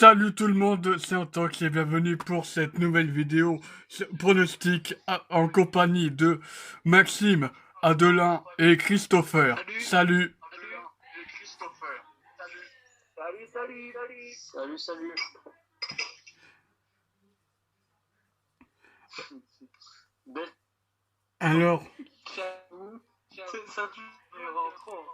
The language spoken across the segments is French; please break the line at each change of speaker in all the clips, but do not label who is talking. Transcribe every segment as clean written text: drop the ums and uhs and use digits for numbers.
Salut tout le monde, c'est Antoc et bienvenue pour cette nouvelle vidéo pronostic en compagnie de Maxime, Adelin et Christopher. Salut.
Salut.
Alors,
Ça rentrant.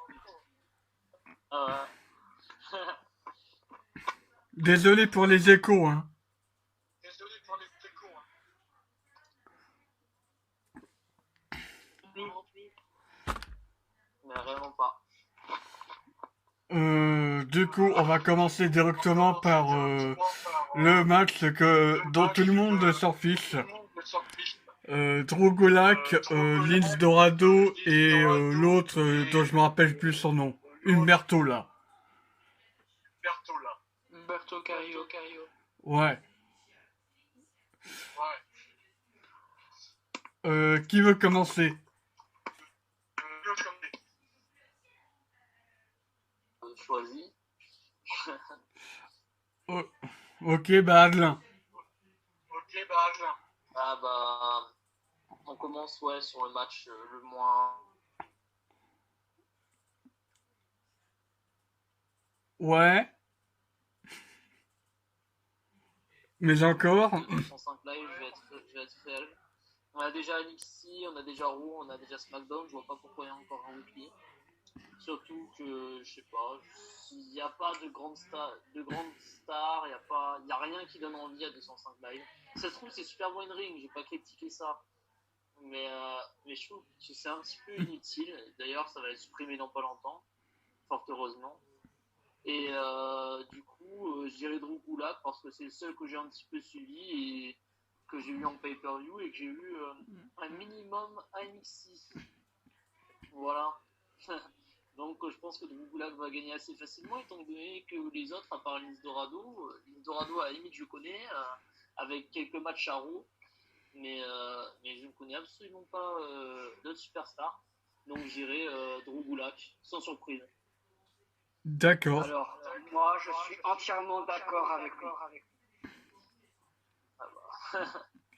désolé pour les échos, hein.
Mais vraiment pas.
Du coup, on va commencer directement par le match dont tout le monde s'en fiche. Drogolac, Linz Dorado et l'autre dont je me rappelle plus son nom. Umberto là.
Umberto Carrillo.
Ouais. Qui veut commencer?
Choisi.
Oh, ok, bah Adelin.
Ah bah, on commence sur le match le moins.
Ouais. Mais encore.
105 live, je vais être réel. On a déjà NXT, on a déjà Raw, on a déjà SmackDown, je vois pas pourquoi il y a encore un weekly. Surtout que, je sais pas, s'il n'y a pas de grandes stars, il n'y a rien qui donne envie à 205 live. Ça se trouve, c'est super bon in ring, j'ai pas critiqué ça. Mais je trouve que c'est un petit peu inutile. D'ailleurs, ça va être supprimé dans pas longtemps, fort heureusement. Et du coup, je dirais Drew Gulak parce que c'est le seul que j'ai un petit peu suivi et que j'ai eu en pay-per-view et que j'ai eu un minimum à NXT. Voilà. Donc je pense que Drew Gulak va gagner assez facilement étant donné que les autres, à part Linz Dorado à la limite je connais avec quelques matchs à Raw, mais je ne connais absolument pas d'autres superstars. Donc j'irai Drew Gulak sans surprise.
D'accord.
Alors, moi, je suis entièrement d'accord avec lui.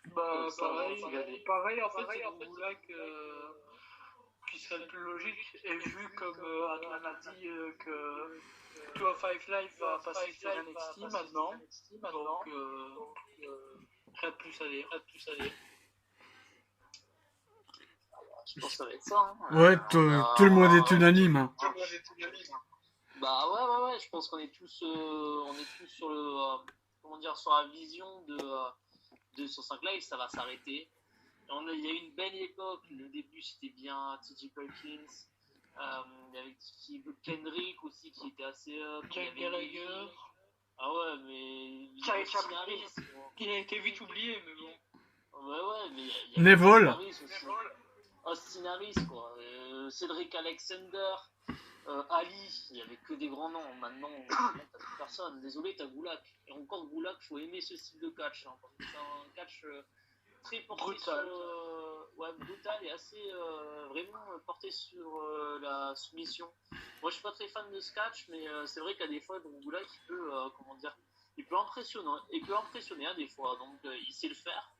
Bah,
Regardez.
pareil, en fait, c'est Gulak qui serait le plus logique. Et vu comme Atlan a dit que 205 Live va passer sur NXT maintenant, donc rien de plus à dire.
Je pense que ça va être ça. Hein.
Ouais, tout le monde est unanime. Hein.
Bah ouais, je pense qu'on est tous sur le sur la vision de 105 Live, ça va s'arrêter. Il y a eu une belle époque, le début c'était bien TJ Perkins, il y avait Kendrick aussi qui était assez
Jack Gallagher.
Ah ouais, mais
Charlie
Chaplin
Il a été vite oublié, mais bon.
Ouais, mais il y a
Neville.
Austin Harris, quoi. Cédric Alexander, Ali, il n'y avait que des grands noms. Maintenant, t'as plus personne. Désolé, t'as Gulak. Et encore Gulak, faut aimer ce style de catch. Hein, parce que c'est un catch très porté
brutal.
Brutal et assez vraiment porté sur la soumission. Moi, je suis pas très fan de ce catch, mais c'est vrai qu'à des fois, Gulak, il peut impressionner à des fois. Donc, il sait le faire.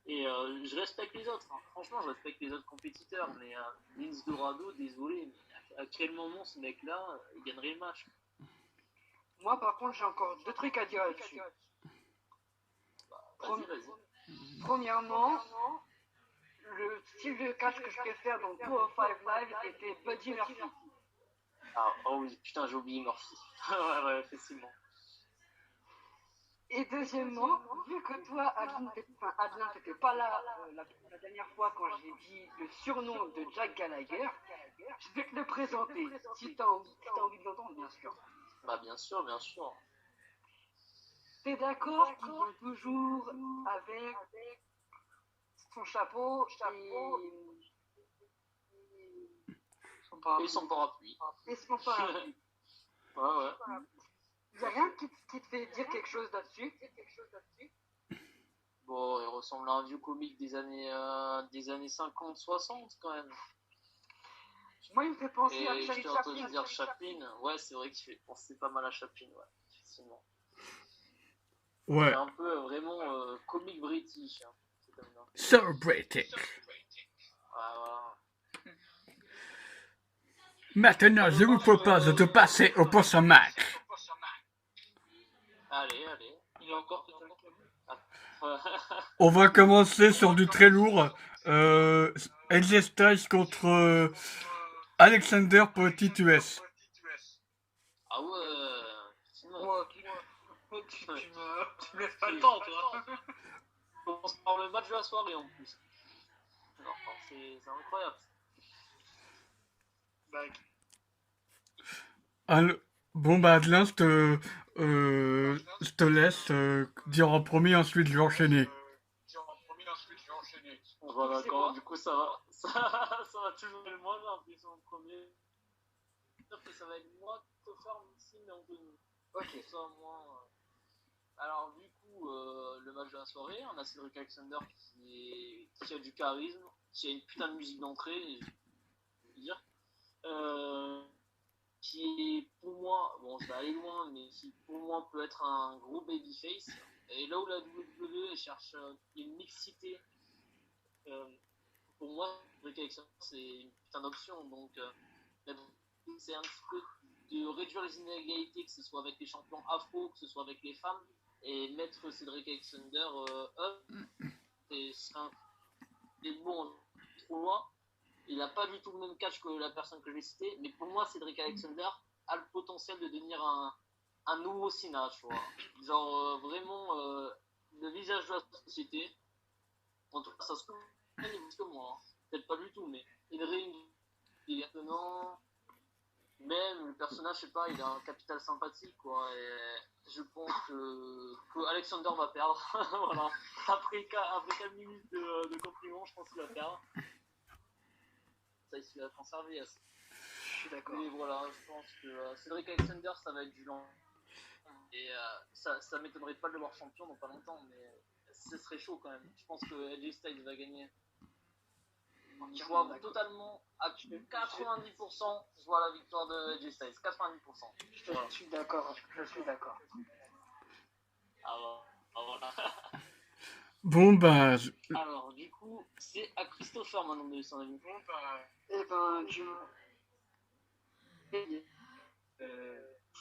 Et je respecte les autres. Hein. Franchement, je respecte les autres compétiteurs. Mais Linz Dorado, désolé, mais à quel moment ce mec-là, il gagnerait le match?
Moi, par contre, j'ai encore deux trucs à dire là-dessus.
Vas-y.
Premièrement, le style de catch que je préfère dans 205 Live était Buddy Murphy.
Oh oui, putain, j'ai oublié Murphy. ouais, effectivement.
Et deuxièmement, vu que toi, Adelin, t'étais pas là la dernière fois quand j'ai dit le surnom de Jack Gallagher, je vais te le présenter, si t'as envie de l'entendre, bien sûr.
Bah bien sûr.
T'es d'accord qu'il vient toujours avec son chapeau
Et son parapluie.
et son parapluie.
Ouais.
Y'a rien qui te fait dire quelque chose là-dessus?
Bon, il ressemble à un vieux comique des années 50-60 quand même.
Moi, il me fait penser
Et
à
je t'ai entendu dire Chaplin. Ouais, c'est vrai qu'il fait penser pas mal à Chaplin, ouais, effectivement. C'est
Ouais.
un peu vraiment comique british. Hein. C'est comme ça.
So British.
Voilà.
Maintenant, je vous propose de passer au poisson Mac.
Allez, allez.
Il est encore peut-être.
On va commencer sur du très lourd. AJ Styles contre Alexander Petit US.
Ah ouais. Sinon,
Moi, tu me laisses pas le temps, toi.
on commence par le match de la soirée en plus. Alors, c'est incroyable.
Bah,
Bon, bah, Adelin, je te laisse dire en premier, ensuite je vais enchaîner.
Voilà, d'accord. Du coup, ça va toujours être moi, j'ai l'impression en premier. Sauf que ça va être moi, Christopher, Maxime et Anthony.
Ok.
Ça, moi. Alors, du coup, le match de la soirée, on a Cedric Alexander qui a du charisme, qui a une putain de musique d'entrée, je veux dire. Qui est pour moi, bon, je vais aller loin, mais qui pour moi peut être un gros babyface. Et là où la WWE cherche une mixité, pour moi, Cedric Alexander c'est une putain d'option. Donc, c'est un petit peu de réduire les inégalités, que ce soit avec les champions afro, que ce soit avec les femmes, et mettre Cedric Alexander up. Et bon, trop loin. Il n'a pas du tout le même catch que la personne que je vais citer, mais pour moi, Cedric Alexander a le potentiel de devenir un nouveau Cena, tu vois. Genre, vraiment, le visage de la société. En tout cas, ça se trouve, il est plus que moi. Hein. Peut-être pas du tout, mais il réunit divertissement. Même le personnage, je sais pas, il a un capital sympathique, quoi. Et je pense que Alexander va perdre. Voilà. Après 4 minutes de compliments, je pense qu'il va perdre. Ça, il va conserver.
Je suis d'accord.
Mais voilà, je pense que Cedric Alexander, ça va être du lent. Et ça m'étonnerait pas de le voir champion dans pas longtemps, mais ce serait chaud quand même. Je pense que AJ Styles va gagner. Je vois totalement à 90%, je vois la victoire de AJ Styles. 90%.
Je suis d'accord. Je suis d'accord.
Alors, voilà.
Bon, bah,
Alors, du coup, c'est à Christopher maintenant de son avis.
Eh ben,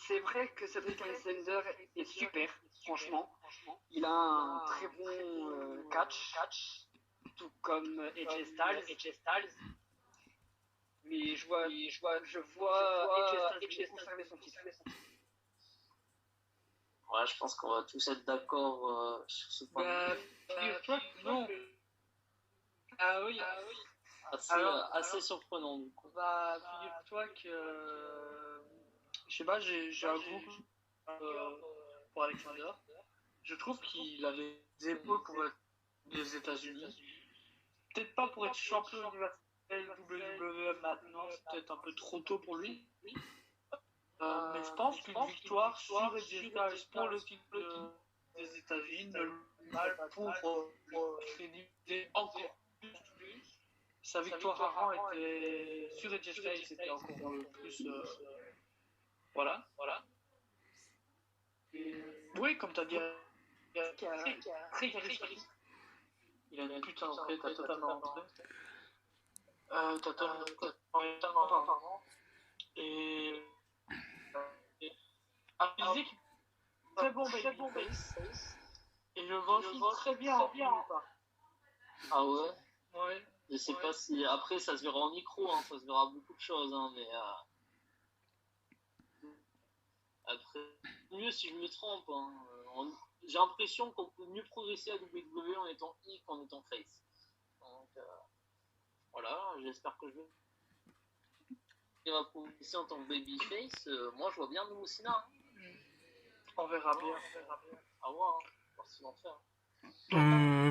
c'est vrai que Cedric Alexander est super, franchement. Il a un très bon catch, tout comme AJ Styles. Mais je vois AJ Styles conserver son titre.
Ouais, je pense qu'on va tous être d'accord sur ce point.
bah, figure-toi que non. Ah oui.
Assez surprenant, du coup.
Bah, figure-toi que. Je sais pas, j'ai un gros pour Alexander. Je trouve qu'il a les épaules pour être des États-Unis. Peut-être pas pour être champion universel WWE maintenant, c'est peut-être un peu trop tôt pour lui. Mais je pense qu'une victoire sur AJ Styles pour le titre des États-Unis ne le mal pour crédibiliser encore plus. Sa victoire avant était sur AJ Styles, c'était encore plus. Voilà. Oui, comme tu as dit, très charismatique. Il a une putain d'entrée, t'as totalement rentré. T'as totalement. Et. Un physique, très bon babyface. Et je vois aussi très bien en pas.
Ah ouais?
Ouais.
Je sais pas si. Après, ça se verra en micro, hein, ça se verra beaucoup de choses, hein, mais. Après, mieux si je me trompe. Hein. J'ai l'impression qu'on peut mieux progresser à WWE en étant I qu'en étant face. Donc, voilà, j'espère que je vais. Il va progresser en tant que babyface. Moi, je vois bien nous aussi là. Hein.
On verra bien.
À voir, hein. Voir ce qu'ils vont faire.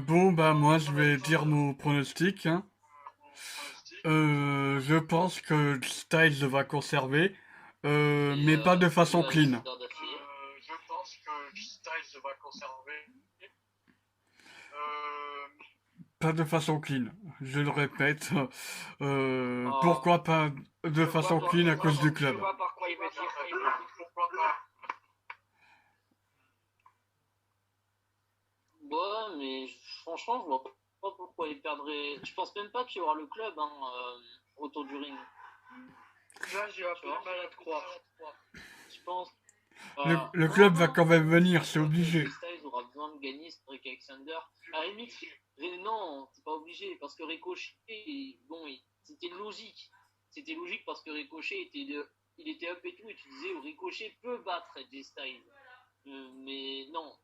bon, bah, moi, je vais dire mon pronostic. Hein. Je pense que Styles va conserver, mais pas de façon clean.
Je pense que Styles va conserver.
Pas de façon clean, je le répète. Pourquoi pas de façon clean à cause du club?
Je vois par quoi il veut dire.
Pourquoi pas?
franchement, je vois pas pourquoi ils perdraient. Je pense même pas qu'il y aura le club autour du ring.
Là, j'ai un peu de mal à te croire.
Je pense.
Le club va quand même venir, c'est obligé.
Styles aura besoin de gagner Cedric Alexander. À la limite, non, c'est pas obligé parce que Ricochet, bon, c'était logique. C'était logique parce que Ricochet il était up et tout, et tu disais Ricochet peut battre AJ Styles. Mais non,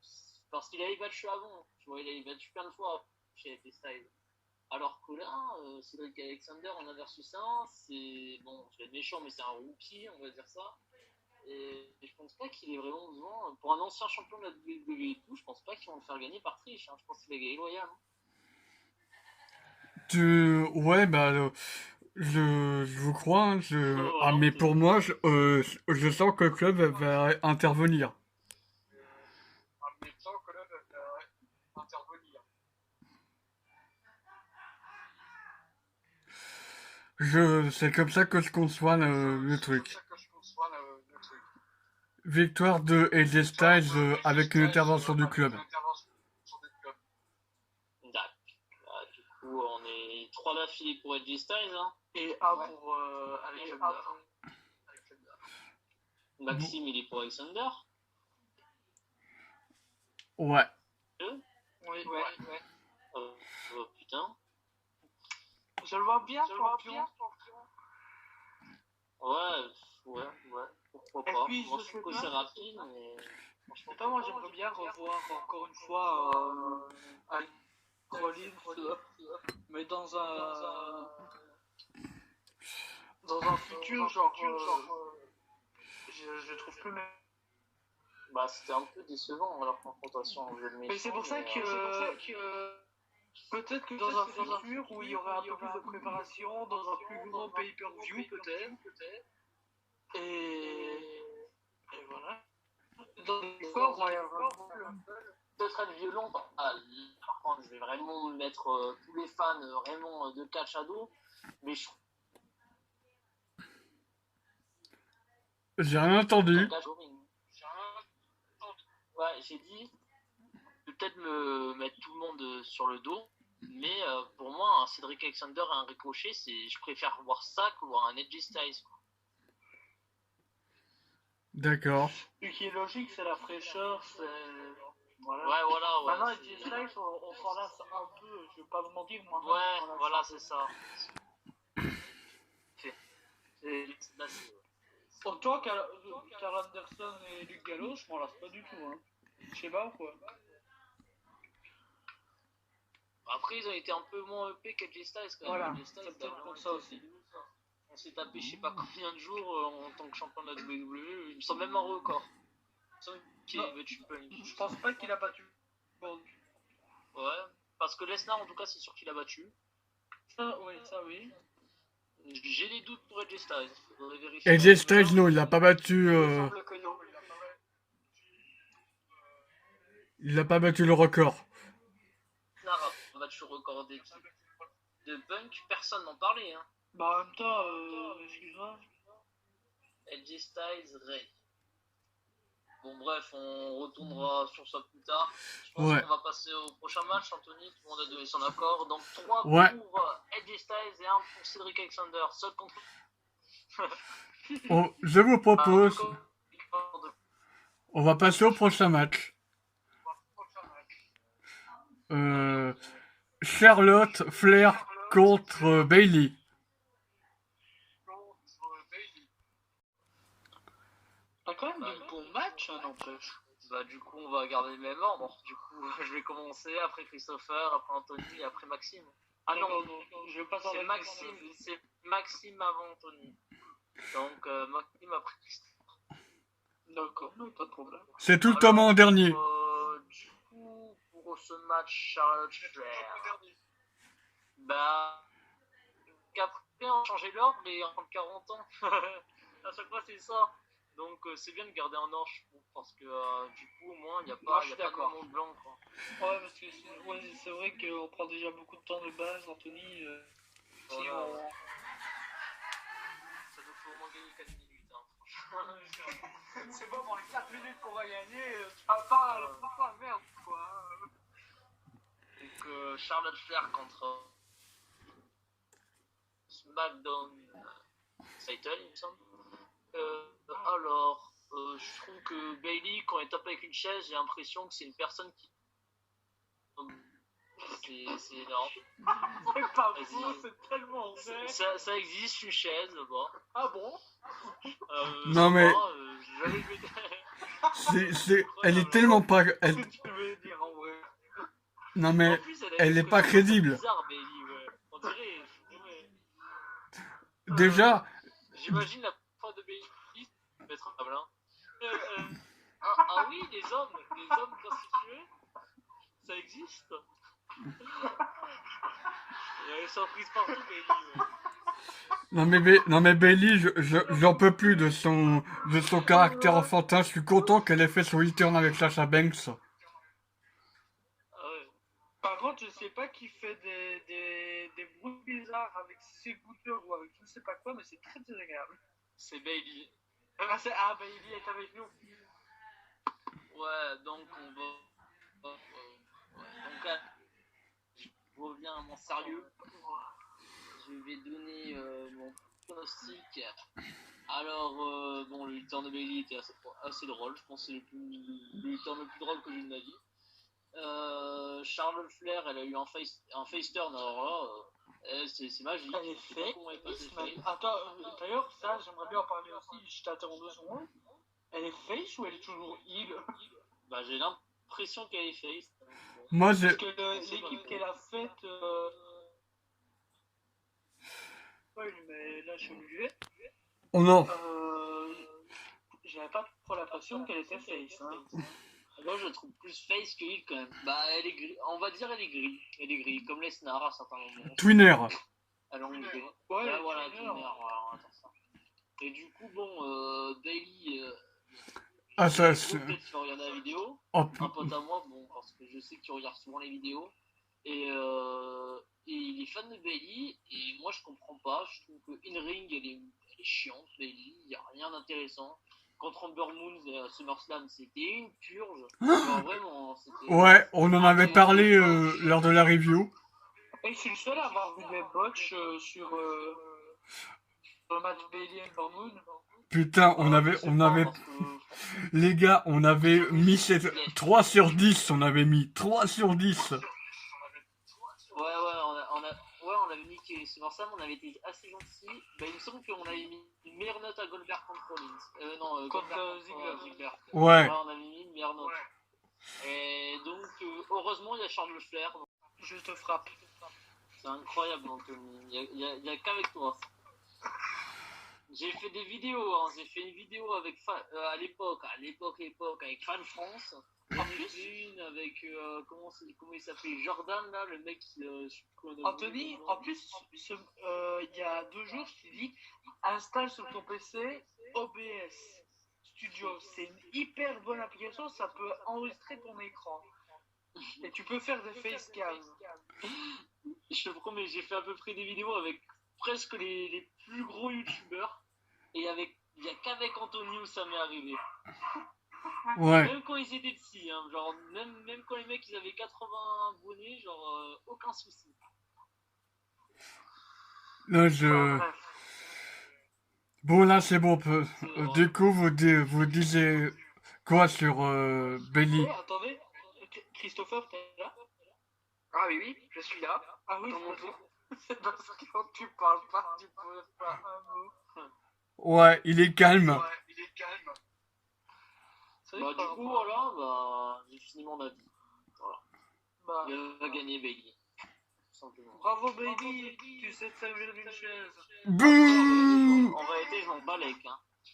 parce qu'il avait battu avant. Tu vois, il avait battu plein de fois chez AJ Styles. Alors que là, Cedric Alexander en a versus 1, c'est bon, je vais être méchant, mais c'est un rookie, on va dire ça. Et je pense pas qu'il ait vraiment besoin, pour un ancien champion de la WWE et tout, je pense pas qu'ils vont le faire gagner par triche, hein. Je pense qu'il va gagner loyal. Hein.
Ouais, bah, je vous crois, hein, ah, mais pour moi, je sens que le club va intervenir.
En même temps que là, intervenir.
C'est comme ça que je conçois le truc.
C'est comme ça que je conçois le truc.
Victoire de AJ Styles avec une intervention du club.
D'accord. Du coup, on est 3 d'affilée pour AJ Styles, hein.
Et un pour Alexander.
Maxime, il est pour Alexander.
Ouais.
Oui.
Putain.
Je le vois bien, champion.
Ouais, pourquoi
Et
pas.
puis,
Moi,
je
je trouve
sais
que
pas.
c'est rapide, mais franchement,
Attends, moi j'aimerais bien revoir encore une fois Rollins, mais dans un futur genre je trouve plus
bah, c'était un peu décevant leur confrontation au jeu de méchant.
mais c'est pour ça que peut-être que dans un futur où il y aura un peu plus de préparation, dans un plus gros pay-per-view peut-être, et voilà. Dans des fois, il y aura
Peut-être être violent. Par contre, je vais vraiment mettre tous les fans vraiment de catch à dos, mais je trouve
J'ai rien entendu.
Ouais, j'ai dit peut-être me mettre tout le monde sur le dos, mais pour moi, un Cedric Alexander et un Ricochet, je préfère voir ça que voir un AJ Styles.
D'accord.
Ce qui est logique, c'est la fraîcheur, c'est. Voilà.
Ouais, voilà. Ouais,
maintenant, AJ Styles, on s'en lasse un peu, je vais pas vous mentir, moi.
Ouais, voilà, c'est ça.
Autant Carl Anderson et Luke Gallows, je m'en lasse pas du tout. Hein. Je sais pas quoi.
Après, ils ont été un peu moins EP qu'AJ Styles quand même.
Voilà,
AJ Styles,
c'est peut-être pour ça aussi.
On s'est tapé je sais pas combien de jours en tant que champion de la WWE. Il me semble même un record. Il me semble qu'il a battu Punk.
Je pense pas qu'il a battu. Bon.
Ouais, parce que Lesnar en tout cas c'est sûr qu'il a battu.
Ça oui.
J'ai des doutes pour AJ Styles. Faudrait vérifier.
AJ Styles, non, il l'a pas battu.
Il me semble que non.
Il n'a pas battu le record.
Lesnar a battu le record d'équipe. De Punk, personne n'en parlait. Hein.
Bah en même temps, excuse-moi.
AJ Styles, Ray. Bon bref, on retournera sur ça plus tard. Je pense qu'on va passer au prochain match, Anthony, tout le monde a donné son accord. Donc 3 pour AJ Styles et 1 pour Cedric Alexander, seul contre...
Je vous propose, on va passer au prochain match. Charlotte Flair contre Bayley.
T'as quand même de bons matchs, hein, n'empêche.
Bah du coup on va garder le même ordre. Du coup je vais commencer, après Christopher, après Anthony, après Maxime. Ah non,
je vais pas
c'est Maxime avant Anthony. Donc Maxime après Christopher.
D'accord, pas de problème.
C'est tout le temps en dernier.
Du coup pour ce match Charlotte Flair. Bah qu'après on a changé l'ordre et en 40 ans. À chaque fois c'est ça. Donc c'est bien de garder un ordre, je trouve, parce que du coup au moins il n'y a pas de moment blanc quoi.
Ouais, parce que c'est vrai qu'on prend déjà beaucoup de temps de base, Anthony. Si on...
Ça nous faut au moins gagner 4 minutes, hein, franchement.
C'est bon, pour les 4 minutes qu'on va gagner, tu vas pas merde quoi.
Donc Charlotte Flair contre SmackDown Title, il me semble. Alors, je trouve que Bailey, quand elle tape avec une chaise, j'ai l'impression que c'est une personne qui. C'est énorme.
C'est pas
Vas-y.
faux, c'est tellement vrai.
Ça existe, une chaise, bon.
Ah bon?
Non, mais-
J'avais
Elle est tellement pas... elle-
Tu veux dire en vrai.
Non mais...
En plus,
elle
a
est pas crédible.
bizarre, Bailey, ouais. On dirait.
Déjà,
J'imagine la fin de Bailey mettre un blin. Ah oui, les hommes prostitués, ça existe. Il y a une surprise partout, Bailey. Ouais.
non mais Bailey, j'en peux plus de son caractère enfantin. Je suis content qu'elle ait fait son return avec Sasha Banks.
Ah ouais.
Par contre, je sais pas qui fait des bruits bizarres avec ses goûteurs ou avec je ne sais pas quoi, mais c'est très désagréable.
C'est Bailey.
Bailey est avec nous.
Ouais, donc on va. Donc là, je reviens à mon sérieux. Je vais donner mon pronostic. Alors, bon, le return de Bailey était assez drôle. Je pense que c'est le return le plus drôle que j'ai eu de ma vie. Charlotte Flair, elle a eu un face turn. Alors là, c'est magique.
Elle est
Je sais pas
fake.
comment elle est passée face.
Attends, d'ailleurs, ça, j'aimerais bien en parler aussi. Je t'interromps 2 secondes. Elle est face ou elle est toujours heal?
Bah, j'ai l'impression qu'elle est face.
Moi,
Parce que l'équipe qu'elle a faite. Ouais, mais là, je suis obligé.
oh non,
J'avais pas trop l'impression qu'elle était face. Hein.
Moi, je la trouve plus face que heal quand même. Bah, elle est gris. On va dire elle est gris. Elle est gris, comme Lesnar à certains moments.
Twinner.
Elle en est gris.
Ouais,
Ouais, voilà,
Twinner.
Twinner, voilà, on attend ça. Et du coup, bon, Bailey.
Ah, ça,
Peut-être
c'est...
qu'il va regarder la vidéo.
Oh,
Un pote à moi, bon, parce que je sais que tu regardes souvent les vidéos. Et il est fan de Bailey. Et moi, je comprends pas. Je trouve que in-ring, elle est chiante, Bailey. Il n'y a rien d'intéressant. Contre Amber Moon à SummerSlam, c'était une purge. Genre, vraiment, c'était.
ouais, on en avait parlé lors de la review.
Et je suis le seul à avoir vu des botches sur le match Bailey et Moon.
Putain, on avait... Les gars, on avait mis 3 sur 10, on avait mis 3 sur 10.
Ouais, on avait mis que SummerSlam, on avait été assez gentil. Bah, il me semble qu'on avait mis une meilleure note à Goldberg contre Rollins. Non,
Contre
Goldberg
Ziggler.
Ouais.
on avait mis une meilleure note. Et donc, heureusement, il y a Charles Flair. Donc,
Je te frappe.
c'est incroyable, Anthony. Il y a qu'avec toi. J'ai fait des vidéos, hein. J'ai fait une vidéo avec à l'époque avec Fan France. En plus, une avec comment il s'appelait, Jordan là, le mec qui
Anthony, en plus, il y a 2 jours, je t'ai dit, installe sur ton PC OBS Studio. C'est une hyper bonne application, ça peut enregistrer ton écran. Et tu peux faire des facecam.
Je te promets, j'ai fait à peu près des vidéos avec presque les plus gros youtubeurs. Et il n'y a qu'avec Anthony où ça m'est arrivé.
Ouais.
Même quand ils étaient petits, hein, genre, même quand les mecs ils avaient 80 abonnés, genre, aucun souci.
Non,
Bref.
Bon, là, c'est bon.
vrai.
Du coup, vous disiez quoi sur Bailey?
Oh, attendez, Christopher, t'es là?
Ah oui, oui, je suis là.
Ah oui,
Dans mon tour.
c'est parce que quand tu parles pas, tu peux pas un mot.
Ouais, il est calme.
Ouais, il est calme.
C'est vrai
Bah,
que
du coup, voilà, bah, j'ai fini mon avis.
bah,
Il va gagner Bailey. Tout simplement.
bravo baby, tu sais te servir d'une chaise.
Bouh.
En réalité, je m'en bats les couilles, hein. Je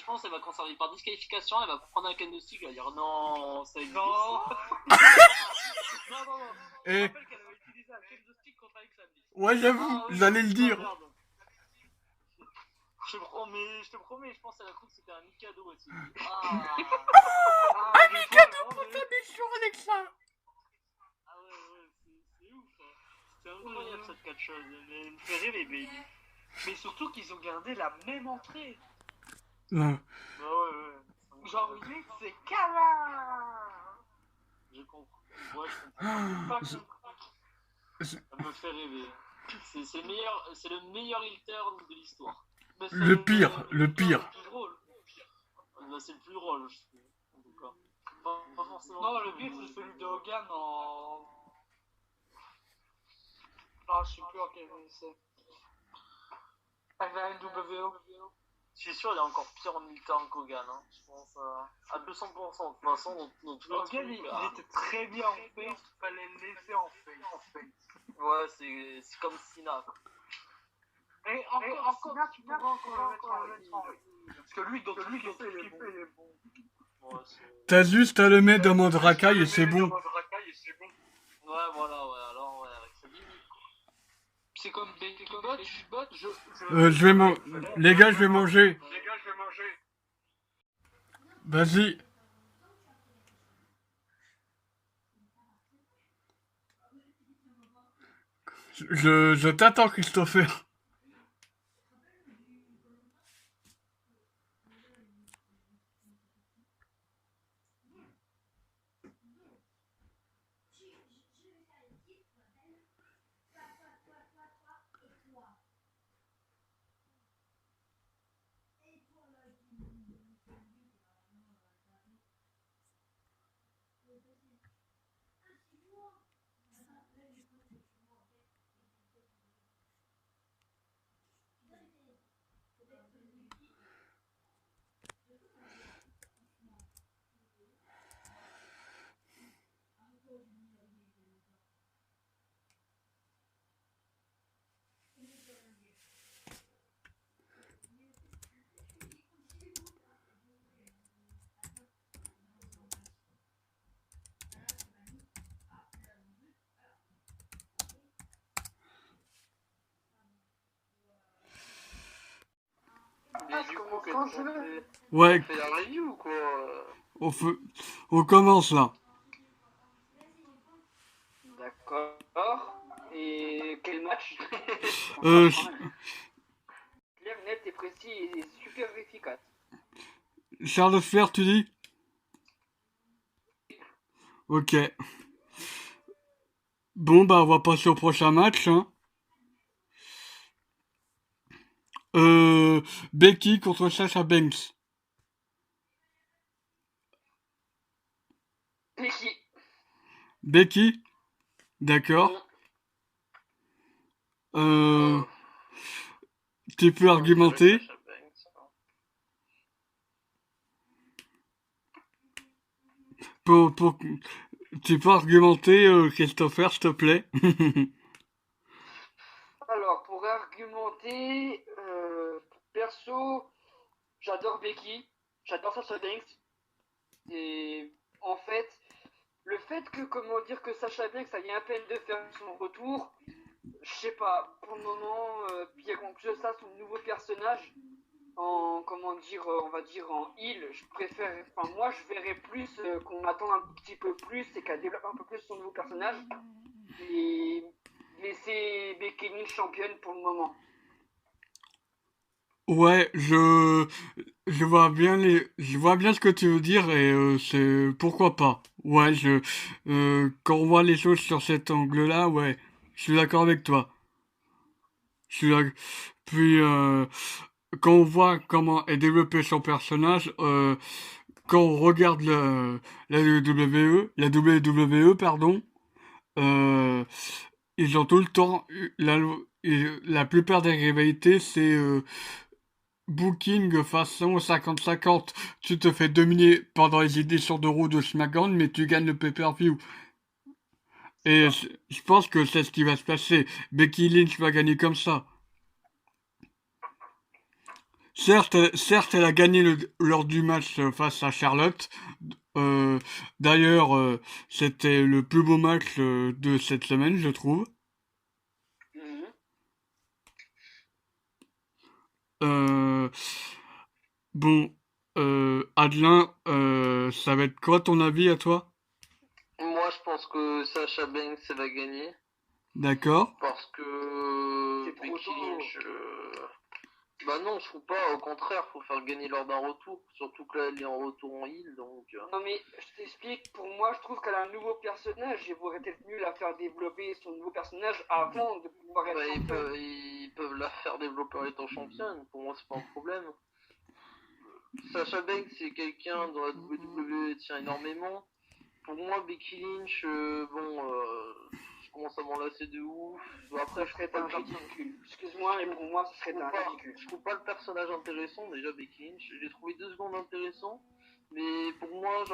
pense qu'elle va conserver par disqualification, elle va prendre un candlestick, elle va dire non, ça existe.
Non. Non. Je
Et...
rappelle qu'elle avait utilisé un candlestick contre Alexandre.
Ouais, j'avoue, j'allais le dire.
Merde. Je te promets, je pense qu'elle a cru que c'était un Mikado aussi.
Un Mikado pour ta
mission, Alexa.
Ah ouais, c'est ouf. Hein. C'est incroyable cette catcheuse, mais elle me fait rêver, Bailey.
Mais surtout qu'ils ont gardé la même entrée.
Non.
Bah ouais.
Genre, lui, c'est câlin.
Je comprends. Ouais, je comprends.
Pas compris.
Ça me fait rêver. C'est le meilleur heel turn de l'histoire. Mais c'est
Le pire.
le plus drôle. Bah, c'est le plus drôle, je trouve. En tout cas. Pas forcément.
Non, le pire, c'est celui de Hogan en. Ah, je sais plus en quel c'est. Avec la NWO.
Je suis sûr, il est encore pire en militaire qu'Hogan. Hein. Je pense à 200%. De toute façon, dans tous les
Hogan,
trucs,
il était très bien en face, il fallait le laisser en face.
Ouais, c'est comme Cena. Quoi.
Et encore, tu pourras encore le mettre en rue.
Parce que lui, dans tout ce qu'il fait, il est bon.
Ouais,
T'as juste à le mettre dans mode racaille et c'est bon.
ouais, voilà, ouais, alors, ouais, avec sa limite.
C'est comme Becky Bot,
Je vais Les gars, je vais manger. Vas-y. Je t'attends, Christopher. Ouais.
fait la review, quoi.
On commence là.
D'accord. Et quel match? Clair, net et précis et super efficace.
Charles Flair, tu dis? Ok. Bon, bah, on va passer au prochain match. Hein. Becky contre Sasha Banks. Becky? D'accord. Tu peux argumenter? Tu peux argumenter, Christopher, s'il te plaît?
Alors, pour argumenter, perso, j'adore Becky, j'adore Sasha Banks. Et en fait, le fait que Sasha Banks aille à peine de faire son retour, je sais pas, pour le moment, bien que ça, son nouveau personnage, on va dire en heel, moi je verrais plus qu'on attend un petit peu plus et qu'elle développe un peu plus son nouveau personnage et laisser Becky Lynch championne pour le moment.
Ouais, je vois bien ce que tu veux dire et c'est pourquoi pas. Ouais, quand on voit les choses sur cet angle-là, ouais, je suis d'accord avec toi. Puis quand on voit comment est développé son personnage, quand on regarde la WWE, pardon, euh, ils ont tout le temps la plupart des rivalités, c'est booking façon 50-50. Tu te fais dominer pendant les éditions de Raw de SmackDown, mais tu gagnes le pay-per-view. Et je pense que c'est ce qui va se passer. Becky Lynch va gagner comme ça. Certes, elle a gagné lors du match face à Charlotte. D'ailleurs, c'était le plus beau match de cette semaine, je trouve. Bon, Adelin, ça va être quoi ton avis à toi?
Moi, je pense que Sasha Banks va gagner.
D'accord.
Parce que
C'est trop
Becky
tôt.
Lynch,
Bah non, je trouve pas, au contraire, faut faire gagner lors d'un retour, surtout que là elle est en retour en heal, donc...
Non mais je t'explique, pour moi je trouve qu'elle a un nouveau personnage et il aurait peut-être mieux la faire développer son nouveau personnage avant de pouvoir être
Bah,
championne.
ils peuvent la faire développer en étant championne, pour moi c'est pas un problème. Sasha Banks c'est quelqu'un dans la WWE tient énormément. Pour moi Becky Lynch, je commence à m'en lasser de ouf. Après
Ça
je
serait
trouve pas
un
le personnage...
ridicule. Excuse-moi mais pour moi ce serait un ridicule.
Je trouve pas le personnage intéressant déjà Becky Lynch. J'ai trouvé 2 secondes intéressant, mais pour moi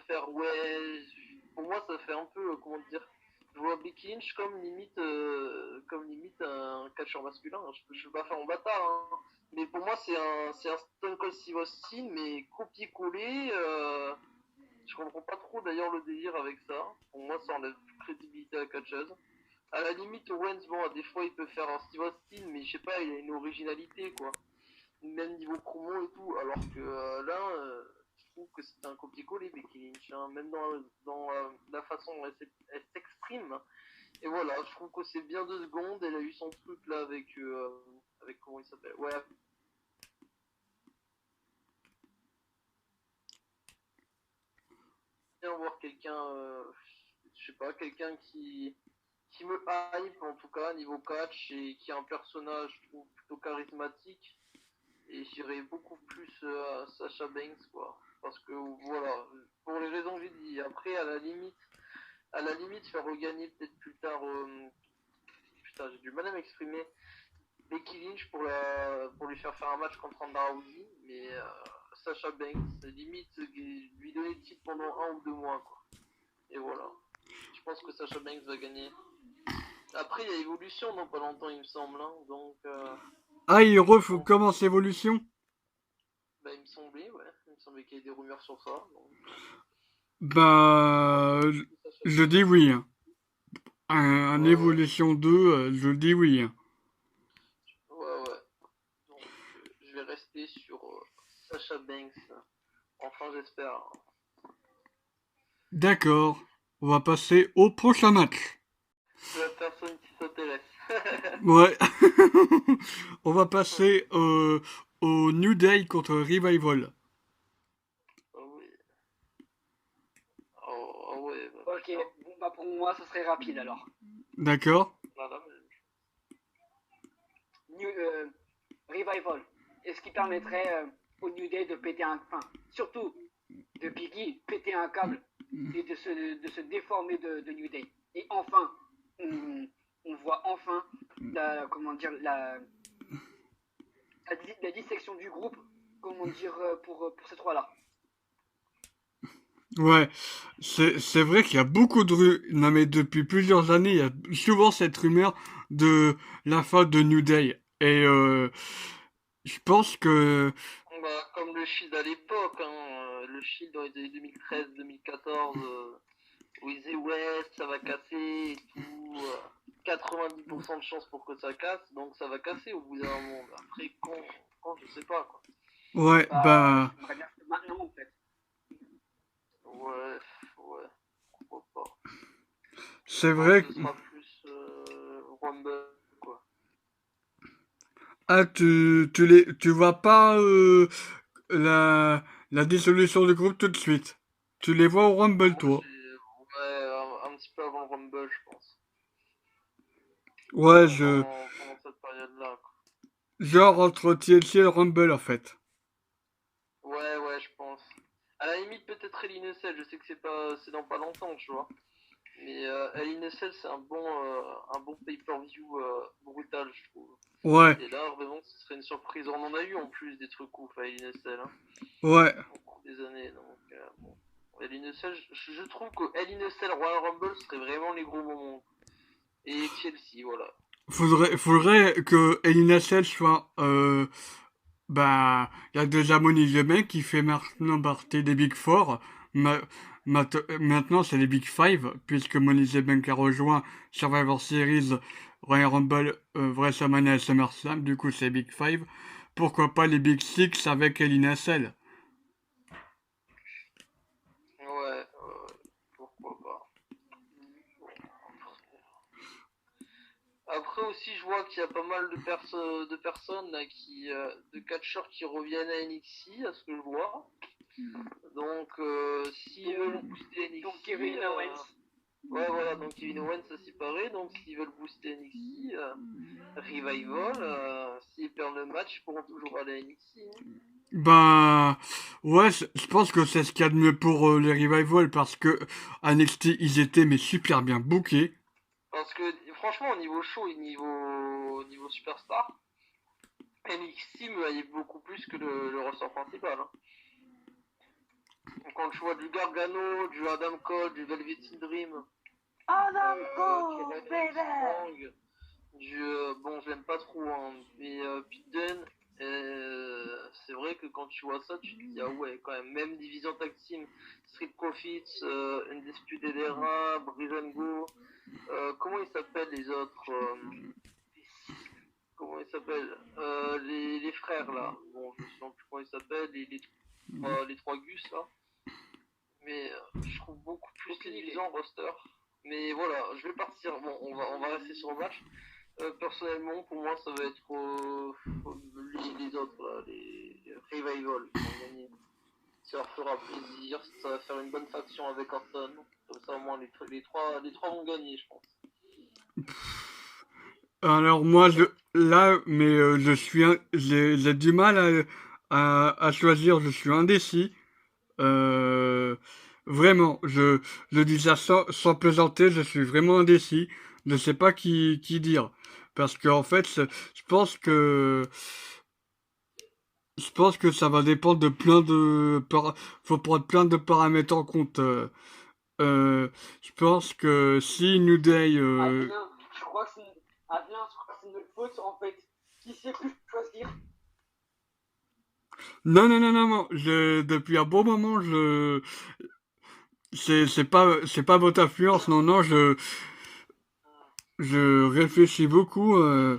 faire pour moi ça fait un peu comment dire. Je vois Becky Lynch comme limite un catcheur masculin. Je veux pas faire mon bâtard, hein. Mais pour moi c'est un Stone Cold Steve Austin mais copier-coller. Je comprends pas trop d'ailleurs le délire avec ça. Pour moi ça enlève crédibilité à la catcheuse. À la limite, Owens, bon, des fois il peut faire un Steve Austin, mais je sais pas, il a une originalité quoi. Même niveau promo et tout, alors que là, je trouve que c'est un copier-coller Becky Lynch, hein, même dans la façon dont elle s'exprime. Et voilà, je trouve que c'est bien 2 secondes, elle a eu son truc là avec comment il s'appelle. Ouais, bien voir quelqu'un, je sais pas, quelqu'un qui me hype en tout cas niveau catch et qui a un personnage, je trouve, plutôt charismatique. Et j'irais beaucoup plus à Sasha Banks quoi, parce que voilà, pour les raisons que j'ai dit. Après à la limite faire regagner peut-être plus tard, putain j'ai du mal à m'exprimer, Becky Lynch pour lui faire un match contre Ronda Rousey, mais Sasha Banks limite lui donner le titre pendant 1 ou 2 mois quoi. Et voilà, je pense que Sasha Banks va gagner. Après il y a évolution dans pas longtemps il me semble, hein, donc
Ah, il commence l'évolution?
bah il me semblait qu'il y ait des rumeurs sur ça. Donc,
Bah, je dis oui, hein. Un
ouais, ouais.
évolution 2, je dis oui, hein.
Ouais, ouais. Donc, je vais rester sur Sasha Banks. Enfin, j'espère.
D'accord. On va passer au prochain match.
La personne qui s'intéresse.
Ouais. On va passer au New Day contre Revival.
Oh, oui. Oh, ouais. Bah,
Ok, bon bah pour moi ce serait rapide alors.
D'accord?
voilà,
Revival. Et ce qui permettrait au New Day de péter surtout de Biggie, péter un câble et de se déformer de New Day. Et enfin, on voit enfin la dissection du groupe, pour ces trois-là.
Ouais, c'est vrai qu'il y a beaucoup non mais depuis plusieurs années, il y a souvent cette rumeur de la fin de New Day. Et je pense que...
bah, comme le Shield à l'époque, hein, le Shield dans les années 2013-2014, où ils disaient ouais, ça va casser et tout. 90% de chances pour que ça casse, donc ça va casser au bout d'un moment. Après, quand je sais pas quoi.
Ouais, bah...
J'aimerais bien que maintenant en fait.
Ouais, ouais, pourquoi pas.
C'est
Je pense
vrai
que
que...
ce sera plus Rumble, quoi.
Ah, tu vois pas la dissolution du groupe tout de suite. Tu les vois au Rumble,
Non,
toi.
ouais, un petit peu avant le Rumble, je pense.
Ouais,
Pendant cette période-là, quoi.
genre entre TLC et le Rumble, en fait.
Ouais, ouais, je pense. À la limite, peut-être Hell in a Cell, je sais que c'est dans pas longtemps, tu vois. Mais Hell in a Cell, c'est un bon pay-per-view brutal, je trouve.
Ouais,
Et là, vraiment, ce serait une surprise. On en a eu en plus des trucs ouf à Hell in a Cell, hein,
ouais.
au cours des années. Donc, bon. Hell in a Cell, je trouve que Hell in a Cell, Royal Rumble serait vraiment les gros moments. Et Chelsea, voilà.
Faudrait que Elina Cell soit... bah, il y a déjà Money the Bank qui fait maintenant partie des Big Four. Ma- Maintenant, c'est les Big Five, puisque Money the Bank a rejoint Survivor Series, Royal Rumble, WrestleMania et SummerSlam. Du coup, c'est Big Five. Pourquoi pas les Big Six avec Elina Cell?
Ouais, pourquoi pas. Après aussi, je vois qu'il y a pas mal de personnes là, de catcheurs qui reviennent à NXT, à ce que je vois. Donc, s'ils veulent booster NXT...
Donc Kevin Owens.
Ouais, voilà, donc Kevin Owens, ça s'est paré. Donc, s'ils veulent booster NXT, Revival, s'ils perdent le match, ils pourront toujours aller à NXT.
Ben, ouais, je pense que c'est ce qu'il y a de mieux pour les Revival parce que à NXT, ils étaient mais super bien bookés.
Parce que, franchement, au niveau show et niveau superstar, NXT me haït beaucoup plus que le roster principal. Hein. Quand je vois du Gargano, du Adam Cole, du Velveteen Dream,
Adam
qui
Cole,
est
baby!
Strong, bon, je l'aime pas trop, hein, mais Pete Dunne, c'est vrai que quand tu vois ça, tu te dis, ah ouais, quand même division tag team, Street Profits, Undisputed Era, Breezango, comment ils s'appellent les autres comment ils s'appellent les frères là, bon, je sais plus comment ils s'appellent, les trois Gus là, mais je trouve beaucoup plus les divisions roster. Mais voilà, je vais partir. Bon, on va rester sur le match. Personnellement, pour moi, ça va être les autres, là, les Revival qui vont gagner. Ça leur fera plaisir, ça va faire une bonne faction avec Orton. Comme ça, au moins, les trois vont gagner, je pense.
Alors moi, j'ai du mal à choisir, je suis indécis. Euh, Vraiment, je dis ça sans plaisanter, je suis vraiment indécis. Je ne sais pas qui dire. Parce qu'en fait, je pense que ça va dépendre de faut prendre plein de paramètres en compte. Je pense que si New Day,
Adrien, je crois que c'est notre faute en fait. Qui sait plus choisir?
non, depuis un bon moment, c'est pas votre influence, non, je réfléchis beaucoup, à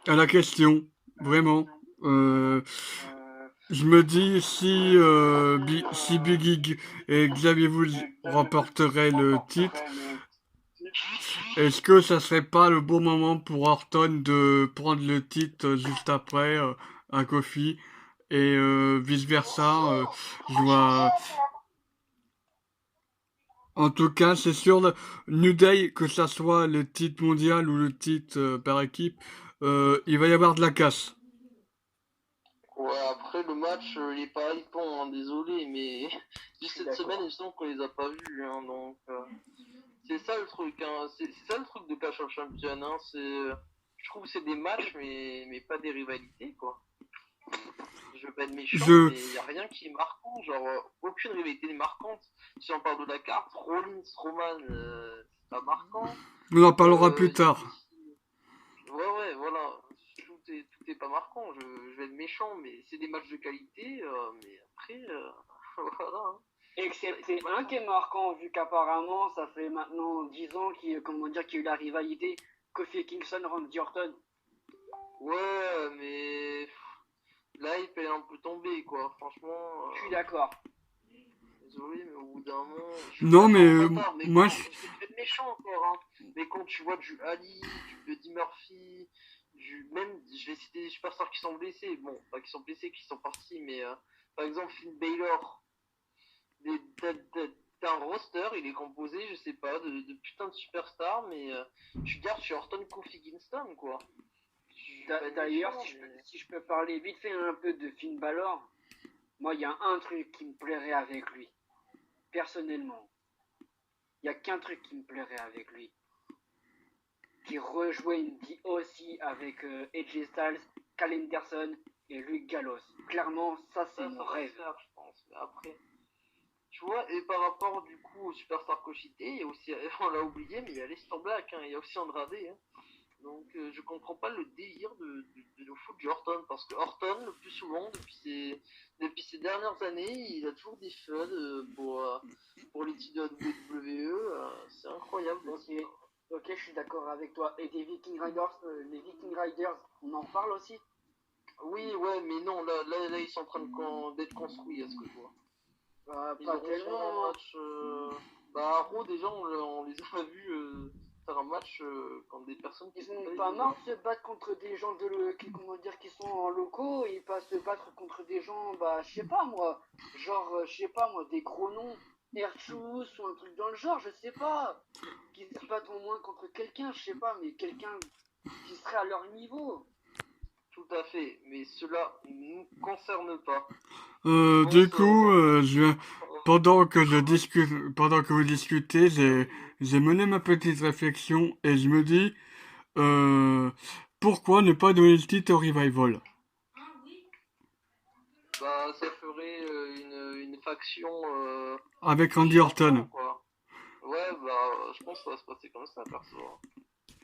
la question, vraiment. Je me dis si Big Gig et Xavier Woods remporteraient le titre, est-ce que ça serait pas le bon moment pour Orton de prendre le titre juste après un Kofi et vice versa. Je vois. En tout cas, c'est sûr, New Day, que ça soit le titre mondial ou le titre par équipe, il va y avoir de la casse.
Ouais, après le match, il est pas hypant, hein, désolé, mais juste cette semaine, il me semble qu'on les a pas vus, hein, donc c'est ça le truc, hein, c'est ça le truc de Clash of Champions, hein, je trouve que c'est des matchs, mais pas des rivalités, quoi. Je veux pas être méchant,
Je,
mais il y a rien qui est marquant, genre aucune rivalité n'est marquante. Si on parle de la carte, Rollins, Roman, c'est pas marquant.
on en parlera plus
Y a
tard.
aussi... Ouais, voilà. Tout est pas marquant. Je vais être méchant, mais c'est des matchs de qualité. Mais après, voilà. Hein.
Excepté un qui est marquant, vu qu'apparemment, ça fait maintenant 10 ans qu'il y a eu la rivalité Kofi Kingston, Randy Orton.
Ouais, mais là, il peut un peu tomber, quoi. Franchement.
Je suis d'accord.
Désolé, mais au bout d'un moment.
Non, mais moi,
je vais être méchant encore, hein. Mais quand tu vois du Ali, du Buddy Murphy, même, je vais citer des superstars qui sont blessés. Bon, pas qui sont blessés, qui sont partis, mais par exemple, Finn Balor. T'as un roster, il est composé, je sais pas, de putain de superstars, mais tu gardes chez Orton Kofi Kingston, quoi.
D'ailleurs, si je peux parler vite fait un peu de Finn Balor, moi, il y a un truc qui me plairait avec lui. Personnellement, il n'y a qu'un truc qui me plairait avec lui. Qui rejoigne aussi avec AJ Styles, Cal Anderson et Luke Gallows. Clairement, ça c'est mon rêve.
Faire, je pense. Mais après, tu vois, et par rapport du coup au Superstar Cochité, il y a aussi, on l'a oublié, mais il y a Aleister Black, hein, il y a aussi Andrade. Hein. Donc je comprends pas le délire de foutre du Orton, parce que Orton, le plus souvent, depuis ces dernières années, il a toujours des feuds pour les titres de WWE, c'est incroyable.
Ok, je suis d'accord avec toi. Et des Viking Riders, les Viking Riders, on en parle aussi?
Oui, ouais, mais non, là ils sont en train d'être construits, à ce que je vois.
Pas tellement.
Match, Raw, déjà, on les a vus, faire un match contre des personnes qui
Ils
sont
ont
pas
pas
les
marre de se battre contre des gens qui sont en locaux, et pas se battre contre des gens, bah, je sais pas moi, genre, je sais pas moi, des gros noms, Airchus ou un truc dans le genre, je sais pas, qui se battent au moins contre quelqu'un, je sais pas, mais quelqu'un qui serait à leur niveau.
Tout à fait, mais cela ne nous concerne pas.
Du coup, pendant que vous discutez, j'ai mené ma petite réflexion et je me dis, pourquoi ne pas donner le titre au Revival?
Bah, ça ferait une faction
Avec Randy
champion,
Orton.
quoi. Ouais, bah, je pense que ça va se passer comme ça, perso.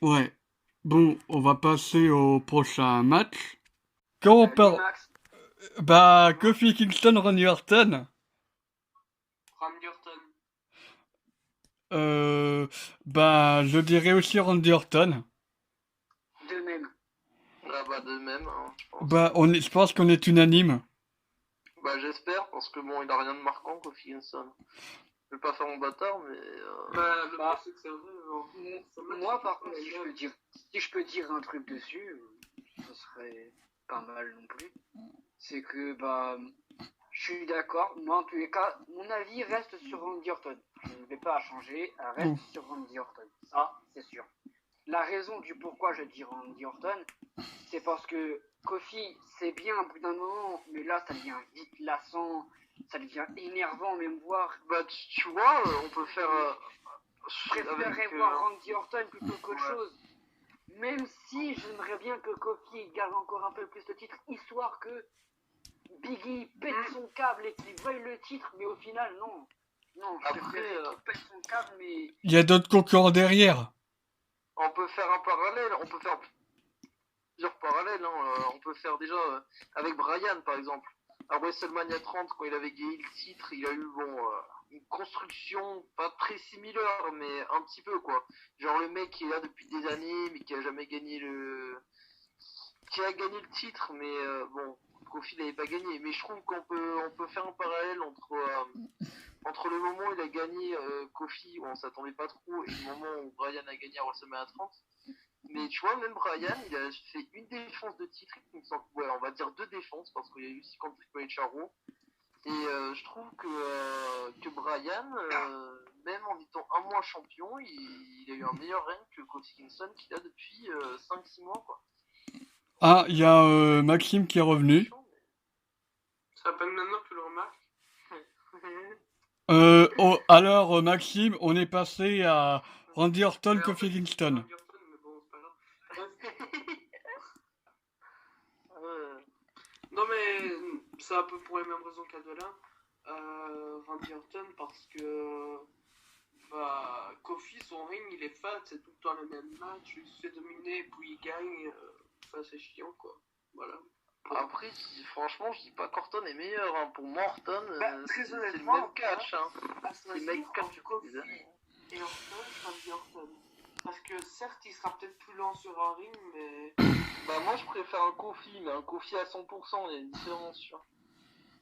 Ouais. Bon, on va passer au prochain match. Quand on
Salut
parle...
Max.
Bah, Kofi Kingston, Randy Orton.
Randy Orton.
Bah, je dirais aussi Randy Orton.
De même.
Ah bah, de même, hein, je pense.
Bah, je pense qu'on est unanime.
Bah, j'espère, parce que bon, il a rien de marquant, Kofi Kingston. Je vais pas faire mon bâtard, mais...
Bah, le
Bah,
problème, c'est que c'est vrai.
Moi, par contre, si je peux dire un truc dessus, ce serait pas mal non plus. C'est que, bah, je suis d'accord. Moi, en tous les cas, mon avis reste sur Randy Orton. Je ne vais pas changer, elle reste sur Randy Orton. Ça, c'est sûr. La raison du pourquoi je dis Randy Orton, c'est parce que Kofi, c'est bien au bout d'un moment, mais là, ça devient vite lassant, ça devient énervant, même voir.
Bah, tu vois, on peut faire...
Je préférerais voir Randy Orton plutôt qu'autre chose. Même si j'aimerais bien que Kofi garde encore un peu plus le titre, histoire que Biggie pète son câble et qu'il veuille le titre, mais au final, non. Non, je
Après,
préférerais qu'il pète son câble, mais...
Il y a d'autres concurrents derrière.
on peut faire un parallèle, on peut faire plusieurs parallèles, hein. On peut faire déjà avec Bryan, par exemple. À WrestleMania 30, quand il avait gagné le titre, il a eu, bon, une construction pas très similaire, mais un petit peu, quoi. Genre le mec qui est là depuis des années, mais qui a jamais gagné qui a gagné le titre, mais bon, Kofi n'avait pas gagné. Mais je trouve on peut faire un parallèle entre le moment où il a gagné Kofi, où on s'attendait pas trop, et le moment où Bryan a gagné à WrestleMania 30. Mais tu vois, même Bryan, il a fait une défense de titre, il me semble, ouais, on va dire 2 défenses, parce qu'il y a eu aussi contre Triple H à Raw. Et je trouve que Bryan, même en étant un mois champion, il a eu un meilleur règne que Kofi Kingston qu'il a depuis 5-6 mois, quoi.
Ah, il y a Maxime qui est revenu.
Ça peine maintenant que tu le remarques.
Alors, Maxime, on est passé à Randy Orton, Kofi Kingston.
Randy Orton, mais bon, c'est pas grave. Non, mais c'est un peu pour les mêmes raisons qu'Adelin. Randy Orton, parce que bah, Kofi, son ring, il est fat, c'est tout le temps le même match, il se fait dominer, puis il gagne. Enfin, c'est chiant, quoi. Voilà.
Après, franchement, je dis pas qu'Orton est meilleur, hein. Pour moi, Orton,
Très
c'est le
honnêtement,
même catch, hein.
C'est
le même catch depuis
Kofi
des années.
et Orton, je choisis Orton. Parce que certes, il sera peut-être plus lent sur un ring, mais...
Bah, moi, je préfère un Kofi, mais un Kofi à 100%, il y a une différence, tu vois.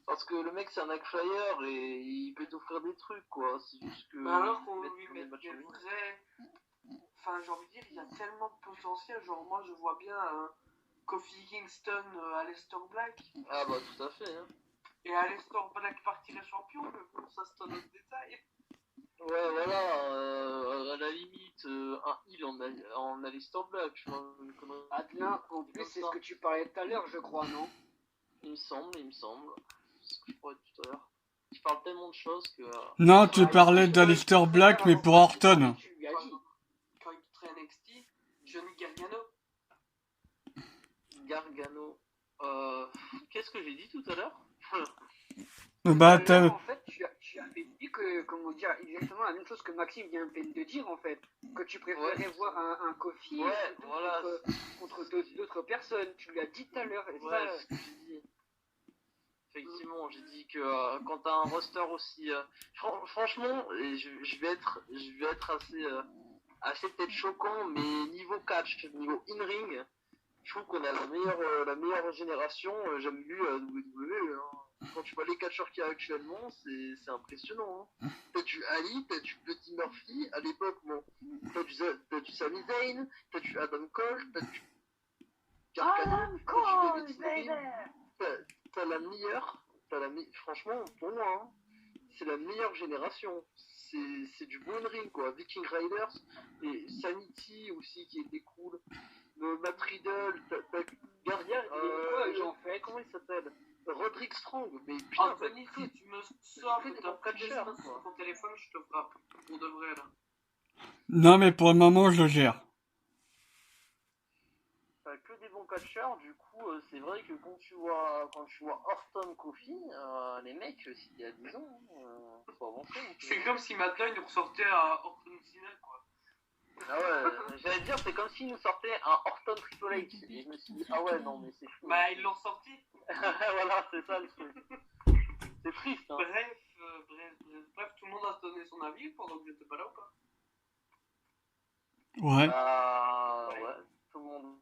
Parce que le mec, c'est un hack flyer et il peut t'offrir des trucs, quoi. C'est juste que.
Bah alors qu'on lui met
matchs
des
en ligne.
vrais... Enfin, j'ai envie de dire, il y a tellement de potentiel. Genre, moi, je vois bien Kofi Kingston, Aleister Black.
Ah, bah, tout à fait, hein.
Et Aleister Black partirait champion, mais bon, ça, c'est un autre détail.
Ouais, voilà, à la limite, un heal en Aleister Black, tu vois. Une connerie.
Adelin, en plus, c'est ce que tu parlais tout à l'heure, je crois, non?
Il me semble. C'est ce que je parlais tout à l'heure. Je parle tellement de choses que.
Non, tu parlais d'Aleister Black, mais pour Orton.
Tu lui as dit.
Quand il quitterait NXT, Johnny Gargano.
Gargano. Qu'est-ce que j'ai dit tout à l'heure?
Bah,
En fait, tu avais dit que, comment dire, exactement la même chose que Maxime vient à peine de dire, en fait. Que tu préférais voir un Kofi
voilà.
contre d'autres personnes. Tu lui as dit tout à l'heure. Et
Ouais,
ça,
ce que j'ai dit. Effectivement, j'ai dit que quand t'as un roster aussi. Franchement, je vais être assez peut-être choquant, mais niveau catch, niveau in-ring, je trouve qu'on a la meilleure génération jamais vue à WWE. Hein. Quand tu vois les catcheurs qu'il y a actuellement, c'est impressionnant. Hein. T'as du Ali, t'as du Buddy Murphy, à l'époque, bon, t'as du Sami Zayn, t'as du Adam Cole, t'as du Gargano, t'as du Velveteen Dream. T'as la meilleure, franchement, pour moi, hein, c'est la meilleure génération. C'est du bon ring, quoi. Viking Riders et Sanity aussi qui était cool. Matt Riddle, t'as
Garia, il est quoi, en fait?
comment il s'appelle? Roderick Strong, mais putain,
Anthony, si tu me sors
que
de
des
ton
bons catcheurs,
sur
quoi.
ton téléphone, je te frappe. Pour de vrai, là.
Non, mais pour le moment, je le gère.
T'as que des bons catcheurs, du coup, c'est vrai que quand tu vois Orton, Kofi, les mecs, c'était il y a 10 ans, faut avancer.
C'est comme si maintenant, il nous ressortait à Orton Cena, quoi.
Ah ouais, j'allais dire, c'est comme s'ils nous sortaient un Orton Triple H. Et je me suis dit, ah ouais, non, mais c'est fou.
Bah, ils l'ont sorti.
Voilà, c'est ça le truc. C'est triste, hein.
Bref, tout le monde a donné son avis pendant que j'étais pas là ou pas?
Ouais.
Ouais, tout le monde.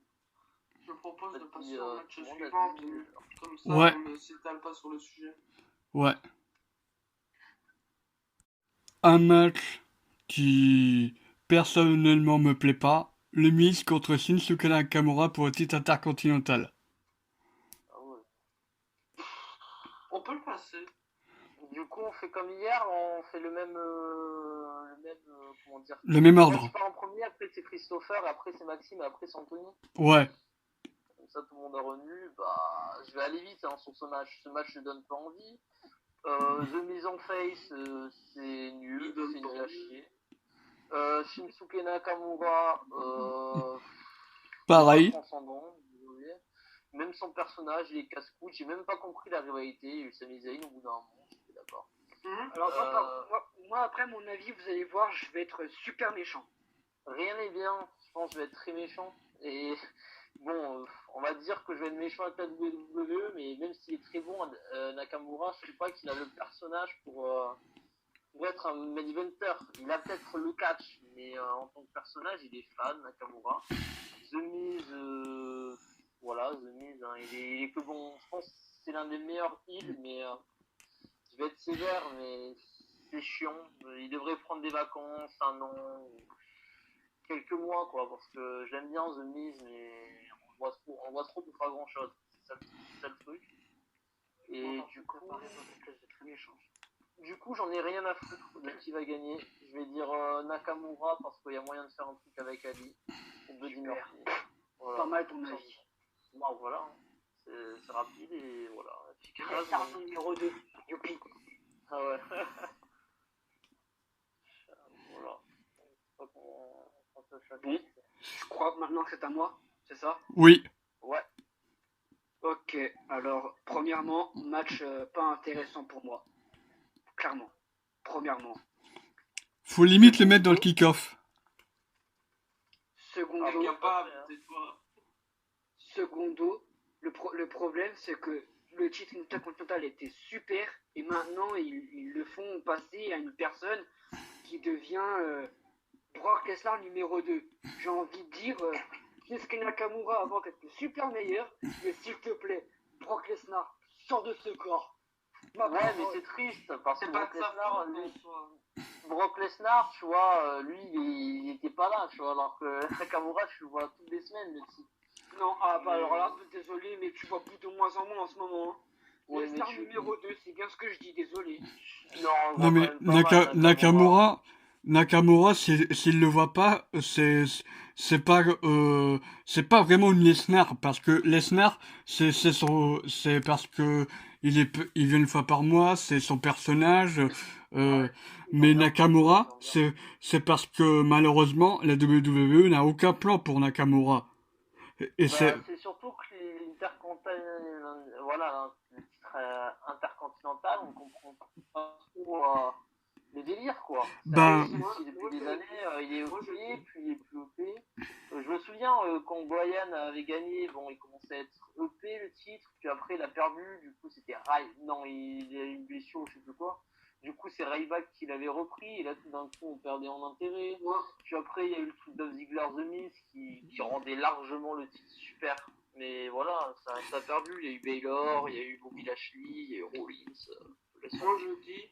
Je propose de passer au match
tout le monde a
suivant,
dit-
comme ça
Ouais.
on ne s'étale pas sur le sujet.
Ouais. Un match qui personnellement me plaît pas. Le Miz contre Shinsuke Nakamura pour le titre intercontinental.
Ah ouais.
On peut le passer.
Du coup, on fait comme hier, on fait le même comment dire.
Le même
Moi,
ordre.
je pars en premier, après c'est Christopher, après c'est Maxime, et après c'est Anthony.
Ouais.
Comme ça, tout le monde est revenu. Bah, je vais aller vite hein, sur ce match. Ce match ne donne pas envie. The Miz en face, c'est nul, c'est nul à chier. Shinsuke Nakamura,
Pareil.
transcendant, désolé. Même son personnage, il est casse-cou. J'ai même pas compris la rivalité. Il y a eu Sami Zayn au bout d'un moment, j'étais d'accord.
Alors, moi, après mon avis, vous allez voir, je vais être super méchant.
Rien n'est bien, je pense que je vais être très méchant. Et bon, on va dire que je vais être méchant avec la WWE, mais même s'il est très bon, Nakamura, je sais pas qu'il a le personnage pour être un main eventer. Il a peut-être le catch, mais en tant que personnage, il est fan, Nakamura. The Miz, voilà, The Miz, hein, il est que bon. Je pense que c'est l'un des meilleurs heals, mais je vais être sévère, mais c'est chiant. Il devrait prendre des vacances, un an, quelques mois, quoi, parce que j'aime bien The Miz, mais on voit trop pour faire grand chose. C'est ça le truc. Et du coup, j'en ai rien à foutre de qui va gagner. Je vais dire Nakamura parce qu'il y a moyen de faire un truc avec Ali. Ou Buddy Murphy. Voilà.
Pas mal ton avis.
Bon, voilà. Hein. C'est rapide et voilà. Efficace.
Start numéro 2. Youpi.
Ah ouais. Voilà. Pas qu'on se choque.
Bon. Je crois maintenant que c'est à moi, c'est ça?
Oui.
Ouais.
Ok, alors, premièrement, match pas intéressant pour moi. Clairement. Premièrement.
Faut limite le mettre dans le kick-off.
Secondo,
Incapable, tais-toi.
Secondo, le problème c'est que le titre intercontinental était super et maintenant ils le font passer à une personne qui devient Brock Lesnar numéro 2. J'ai envie de dire Shinsuke Nakamura avant était super meilleur, mais s'il te plaît, Brock Lesnar, sors de ce corps.
Ouais, mais c'est triste parce que
C'est pas
Brock
de sa
Lesnar,
faute,
lui,
en soi.
Brock Lesnar, tu vois, lui, il était pas là, tu vois, alors que Nakamura, tu le vois toutes les semaines, le type.
Non, bah alors là, désolé, mais tu vois plus de moins en moins en ce moment. Hein.
Ouais,
Lesnar
mais tu-
numéro 2, c'est bien ce que je dis, désolé.
Non, on
Non
voit
mais
quand même pas mal
Nakamura, s'il le voit pas, c'est pas vraiment une Lesnar parce que Lesnar c'est parce que il vient une fois par mois, c'est son personnage. Mais Nakamura, c'est parce que malheureusement la WWE n'a aucun plan pour Nakamura. Et c'est
c'est surtout que voilà, le titre intercontinental, on comprend pas trop les délires, quoi.
Ben-
Depuis des années, il est OP, puis il est plus OP. Je me souviens quand Bryan avait gagné, bon, il commençait à être OP le titre, puis après il a perdu, du coup c'était non, il a eu une blessure, je sais plus quoi. Du coup, c'est Ryback qui l'avait repris, et là tout d'un coup on perdait en intérêt. Puis après, il y a eu le truc de Ziggler The Miz qui rendait largement le titre super. Mais voilà, ça a perdu. Il y a eu Baylor, il y a eu Bobby Lashley, il y a eu Rollins.
Moi je dis,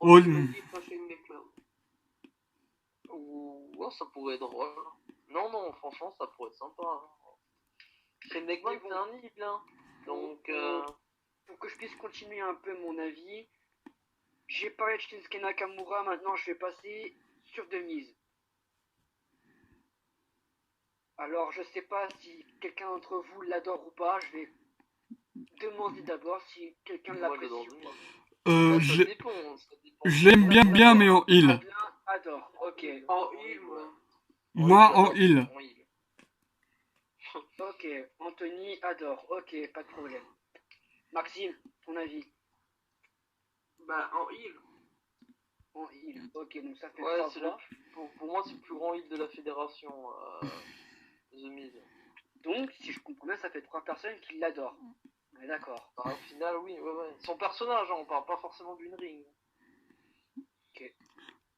Oh,
Andy face Shane McMahon.
Ouais, ça pourrait être drôle. Non, franchement, ça pourrait être sympa. Hein. Shane McMahon, c'est un heel, hein. Donc,
Pour que je puisse continuer un peu mon avis, j'ai parlé de Shinsuke Nakamura, maintenant je vais passer sur The Miz. Alors je sais pas si quelqu'un d'entre vous l'adore ou pas, je vais demander d'abord si quelqu'un
moi,
l'apprécie
j'adore
ou pas.
Bah,
je
ça dépend.
je l'aime bien, mais en heal.
Adrien adore, ok.
En heel, ouais.
Moi, en
j'adore,
heal.
en heel.
Ok, Anthony adore, ok, pas de problème. Maxime, ton avis?
Bah, en heel.
En heal, ok, donc ça fait
Ouais,
3
c'est
voix.
pour moi, c'est le plus grand heel de la fédération, The Miz.
Donc, si je comprends bien, ça fait 3 personnes qui l'adorent. On est d'accord.
Bah, au final, oui, ouais. Son personnage, hein, on parle pas forcément d'une ring.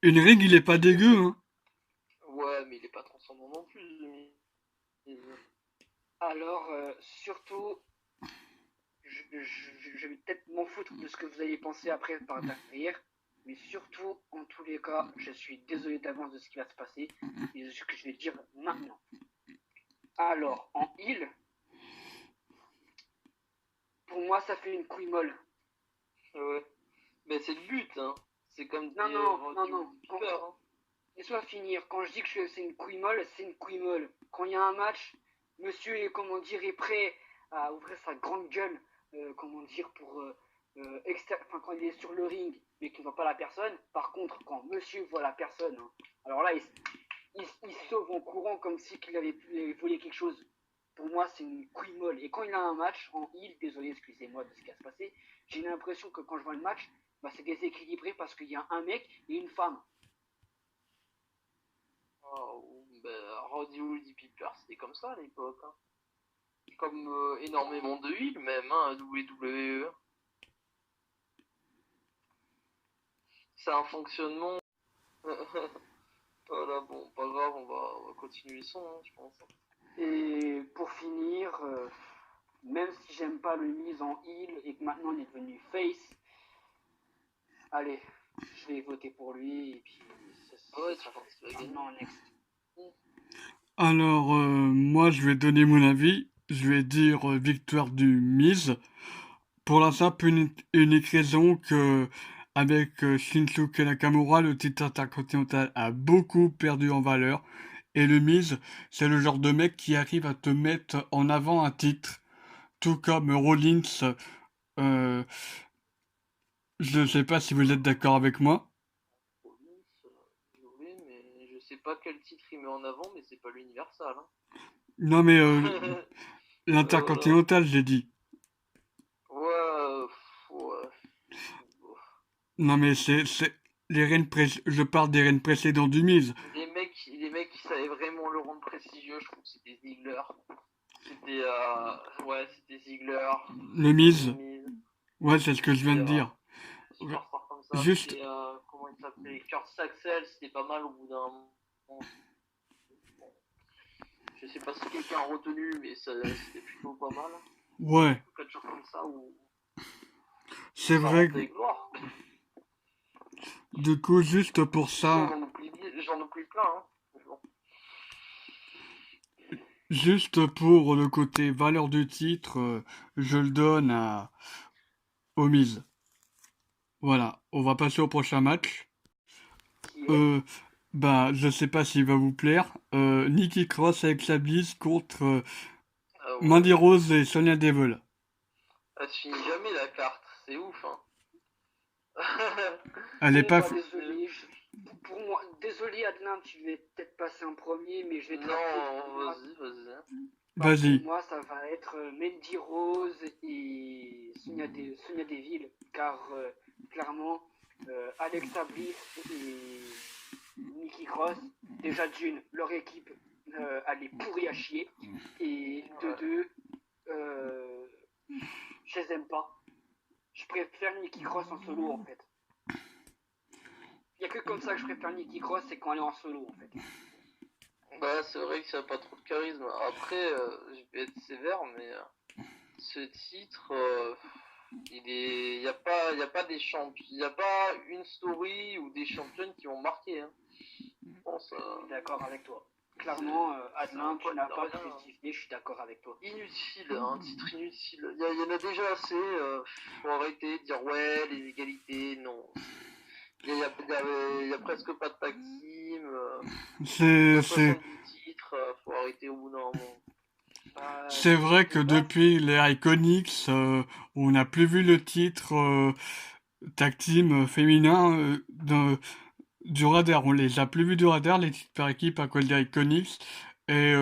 Une ring, il est pas dégueu, hein.
Ouais, mais il est pas transcendant non plus, The Miz.
Alors, surtout, je vais peut-être m'en foutre de ce que vous allez penser après par derrière, mais surtout, en tous les cas, je suis désolé d'avance de ce qui va se passer et de ce que je vais dire maintenant. Alors, en heal, pour moi, ça fait une couille molle.
Ouais. Mais c'est le but, hein. C'est comme
Non,
dit,
non,
Roddy
non, non.
Piper, hein.
Laisse-moi finir. Quand je dis que c'est une couille molle, c'est une couille molle. Quand il y a un match, monsieur est, comment dire, est prêt à ouvrir sa grande gueule, comment dire, pour quand il est sur le ring, mais qu'il ne voit pas la personne. Par contre, quand monsieur voit la personne, hein, alors là, il se sauve en courant comme si qu'il avait volé quelque chose. Pour moi, c'est une couille molle. Et quand il a un match en heal, désolé, excusez-moi de ce qui va se passer, j'ai l'impression que quand je vois le match, bah, c'est déséquilibré parce qu'il y a un mec et une femme.
Roddy Piper, c'était comme ça à l'époque. Hein. Comme énormément de heal, même, hein, à WWE. C'est un fonctionnement. Voilà, bon, pas grave, on va continuer le son, hein, je pense.
Et pour finir, même si j'aime pas le mise en heal et que maintenant il est devenu face, allez, je vais voter pour lui et puis
Ouais, tu penses qu'il va gagner.
non, next.
Alors, moi, je vais donner mon avis. Je vais dire victoire du Miz. Pour la simple unique raison que, avec Shinsuke Nakamura, le titre intercontinental a beaucoup perdu en valeur. Et le Miz, c'est le genre de mec qui arrive à te mettre en avant un titre. Tout comme Rollins. euh, je sais pas si vous êtes d'accord avec moi.
Désolé, mais je sais pas quel titre il met en avant, mais c'est pas l'Universal. Hein.
Non, mais
Voilà.
l'intercontinental, j'ai dit.
Ouais.
Non, mais je parle des reigns précédents du Miz.
Les mecs qui savaient vraiment le rendre prestigieux, je trouve que c'était Ziggler. C'était Ziggler.
Le Miz.
Miz.
Ouais, c'est ce que je viens de dire.
Superstar comme ça.
Juste-
C'était, comment il s'appelait, Kurt Saxel, c'était pas mal au bout d'un moment. Bon. Je sais pas si quelqu'un a retenu, mais c'était plutôt pas mal.
Ouais,
Quelque chose comme ça où
c'est
ça
vrai.
rendait gloire.
Du coup, juste pour ça,
J'en oublie plein. Hein. Mais bon.
juste pour le côté valeur du titre, je le donne au Miz. Voilà, on va passer au prochain match. Je sais pas s'il va vous plaire. Nikki Cross avec sa bise contre
Ouais.
Mandy Rose et Sonya Devil.
Elle se finit jamais la carte, c'est ouf. Hein.
Elle est pas.
Désolé, pour moi, désolé Adeline, tu vas peut-être passer en premier, mais je vais te
Non,
rappeler.
vas-y.
Vas-y.
Pour moi, ça va être Mandy Rose et Sonia Deville, car clairement, Alexa Bliss et Nikki Cross, déjà d'une, leur équipe, elle est pourrie à chier, et de deux, je les aime pas. Je préfère Nikki Cross en solo en fait. Il n'y a que comme ça que je préfère Nikki Cross, c'est quand elle est en solo en fait.
Bah, c'est vrai que ça n'a pas trop de charisme. Après, je vais être sévère, mais ce titre, y a pas des champions, il y a pas une story ou des championnes qui ont marqué. Hein. Je pense.
Je suis d'accord avec toi. Clairement, Adelin, tu n'as pas
rien.
justifié, je suis d'accord avec toi.
Inutile, un titre inutile. Il y en a déjà assez. Faut arrêter de dire ouais, les égalités, non. Il y a presque pas de tag team.
C'est,
La
c'est,
70 titres, faut arrêter au bout d'un moment.
c'est vrai que
de base,
depuis les Iconics, on n'a plus vu le titre tag team féminin du radar. On les a plus vus du radar, les titres par équipe à cause des Iconics. Et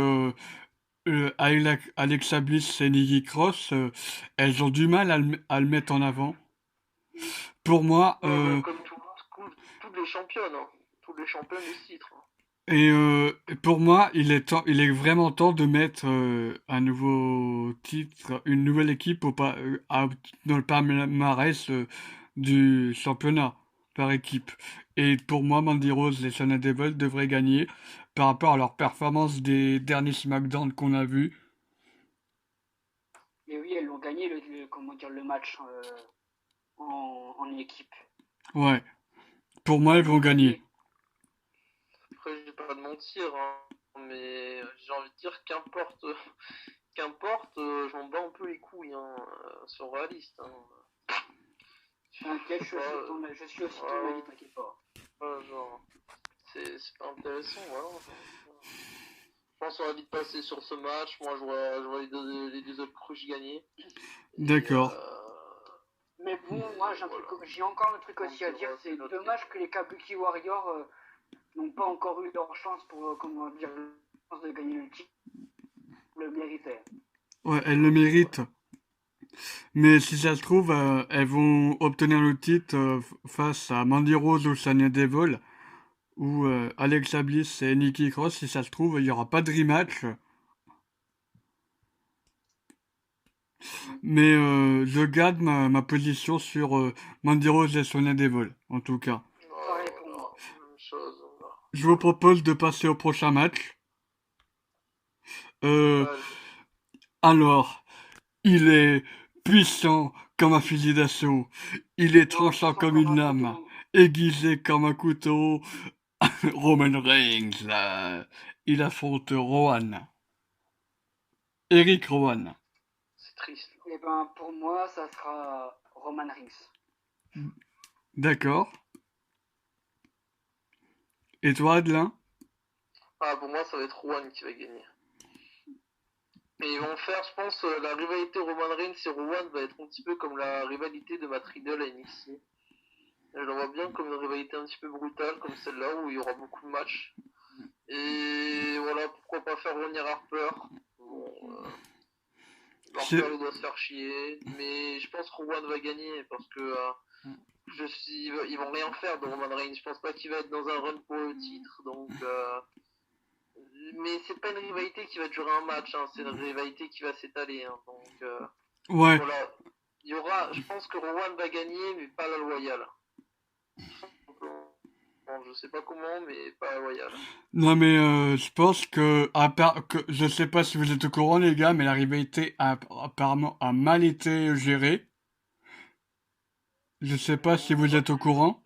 Alexa Bliss et Nikki Cross, elles ont du mal à le mettre en avant. Pour moi,
Ouais, bah, comme toutes les championnes, hein. Toutes les championnes de ce titre. Hein.
et pour moi, il est vraiment temps de mettre un nouveau titre, une nouvelle équipe dans le palmarès du championnat par équipe. Et pour moi, Mandy Rose et Sonya Deville devraient gagner par rapport à leur performance des derniers SmackDown qu'on a vus.
mais oui, elles ont gagné comment dire, le match en équipe.
Ouais, pour moi, ils vont gagner.
Après, je vais pas te mentir, hein, mais j'ai envie de dire qu'importe, je m'en bats un peu les couilles, hein, sois réaliste. Hein.
T'inquiète,
Je sais pas,
je suis aussi ton avis, t'inquiète pas.
genre, c'est pas intéressant, voilà. Je pense qu'on va vite passer sur ce match. Moi, je vois les deux autres crushs gagner.
D'accord.
Mais bon, moi j'ai encore un truc aussi à dire, c'est dommage que les Kabuki Warriors n'ont pas encore eu leur chance pour, comment dire, de gagner le titre. Le méritaient.
Ouais, elles le méritent. Mais si ça se trouve, elles vont obtenir le titre face à Mandy Rose ou Sonya Deville ou Alexa Bliss et Nikki Cross. Si ça se trouve, il n'y aura pas de rematch. Mais je garde ma position sur Mandy Rose et Sonya Deville, en tout cas.
Pareil pour moi.
Même chose.
Je vous propose de passer au prochain match.
Ouais,
Alors, il est puissant comme un fusil d'assaut. Il est tranchant comme une lame, aiguisé comme un couteau. Roman Reigns, il affronte Rowan. Eric Rowan.
c'est triste.
Et ben pour moi, ça sera Roman Reigns.
D'accord. Et toi, Adelin?
Ah, pour moi, ça va être Rowan qui va gagner. Et ils vont faire, je pense, la rivalité Roman Reigns et Rowan va être un petit peu comme la rivalité de Matt Riddle à NXT. Je la vois bien comme une rivalité un petit peu brutale, comme celle-là, où il y aura beaucoup de matchs. Et voilà, pourquoi pas faire revenir Harper. Bon, Harper il doit se faire chier, mais je pense que Rowan va gagner parce que ils vont rien faire de Roman Reigns. Je pense pas qu'il va être dans un run pour le titre, donc. Mais c'est pas une rivalité qui va durer un match, hein, c'est une rivalité qui va s'étaler. Hein, donc
Ouais.
voilà, il y aura, je pense que Rowan va gagner, mais pas la loyale. Bon, je sais pas comment, mais pas la loyale.
Non mais je pense que, je sais pas si vous êtes au courant les gars, mais la rivalité apparemment a mal été gérée. Je sais pas si vous êtes au courant.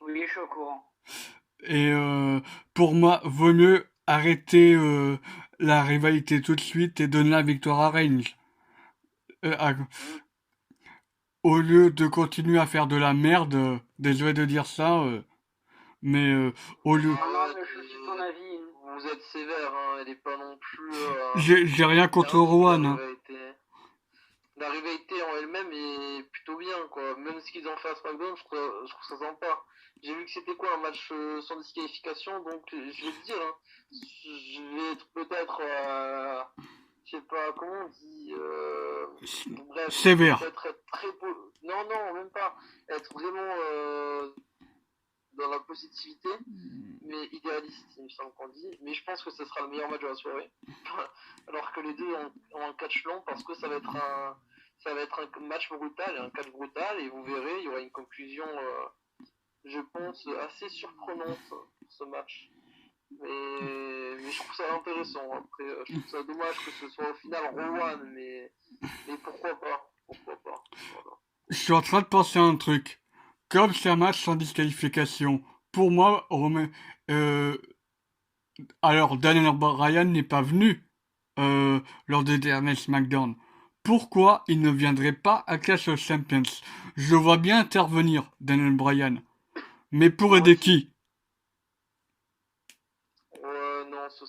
Oui, je suis au courant.
Et pour moi, vaut mieux arrêter la rivalité tout de suite et donner la victoire à Reigns. Au lieu de continuer à faire de la merde, désolé de dire ça, mais au lieu...
Non, mais je suis ton avis.
Vous êtes sévère, hein, elle est pas non plus.
J'ai rien contre Rowan. Hein.
La rivalité en elle-même est plutôt bien, quoi. Même ce qu'ils ont fait à SmackDown, je trouve ça sympa. J'ai vu que c'était quoi un match sans disqualification, donc je vais te dire, hein, je vais être peut-être, je sais pas comment on dit, bref,
Sévère.
peut-être être très beau. Non, non, même pas. Être vraiment dans la positivité, mais idéaliste, il me semble qu'on dit. Mais je pense que ce sera le meilleur match de la soirée. Alors que les deux ont un catch long, parce que ça va être un match brutal, un catch brutal, et vous verrez, il y aura une conclusion, je pense, assez surprenante pour ce match. Mais je trouve ça intéressant. Après, je trouve ça dommage que ce soit au final Rowan, mais pourquoi pas? Pourquoi pas? Voilà.
Je suis en train de penser à un truc. Comme c'est un match sans disqualification, pour moi, euh, alors Daniel Bryan n'est pas venu lors des derniers SmackDown. Pourquoi il ne viendrait pas à Clash of Champions? Je vois bien intervenir Daniel Bryan. Mais pour
Moi
aider
aussi.
qui?
Ouais, non, ce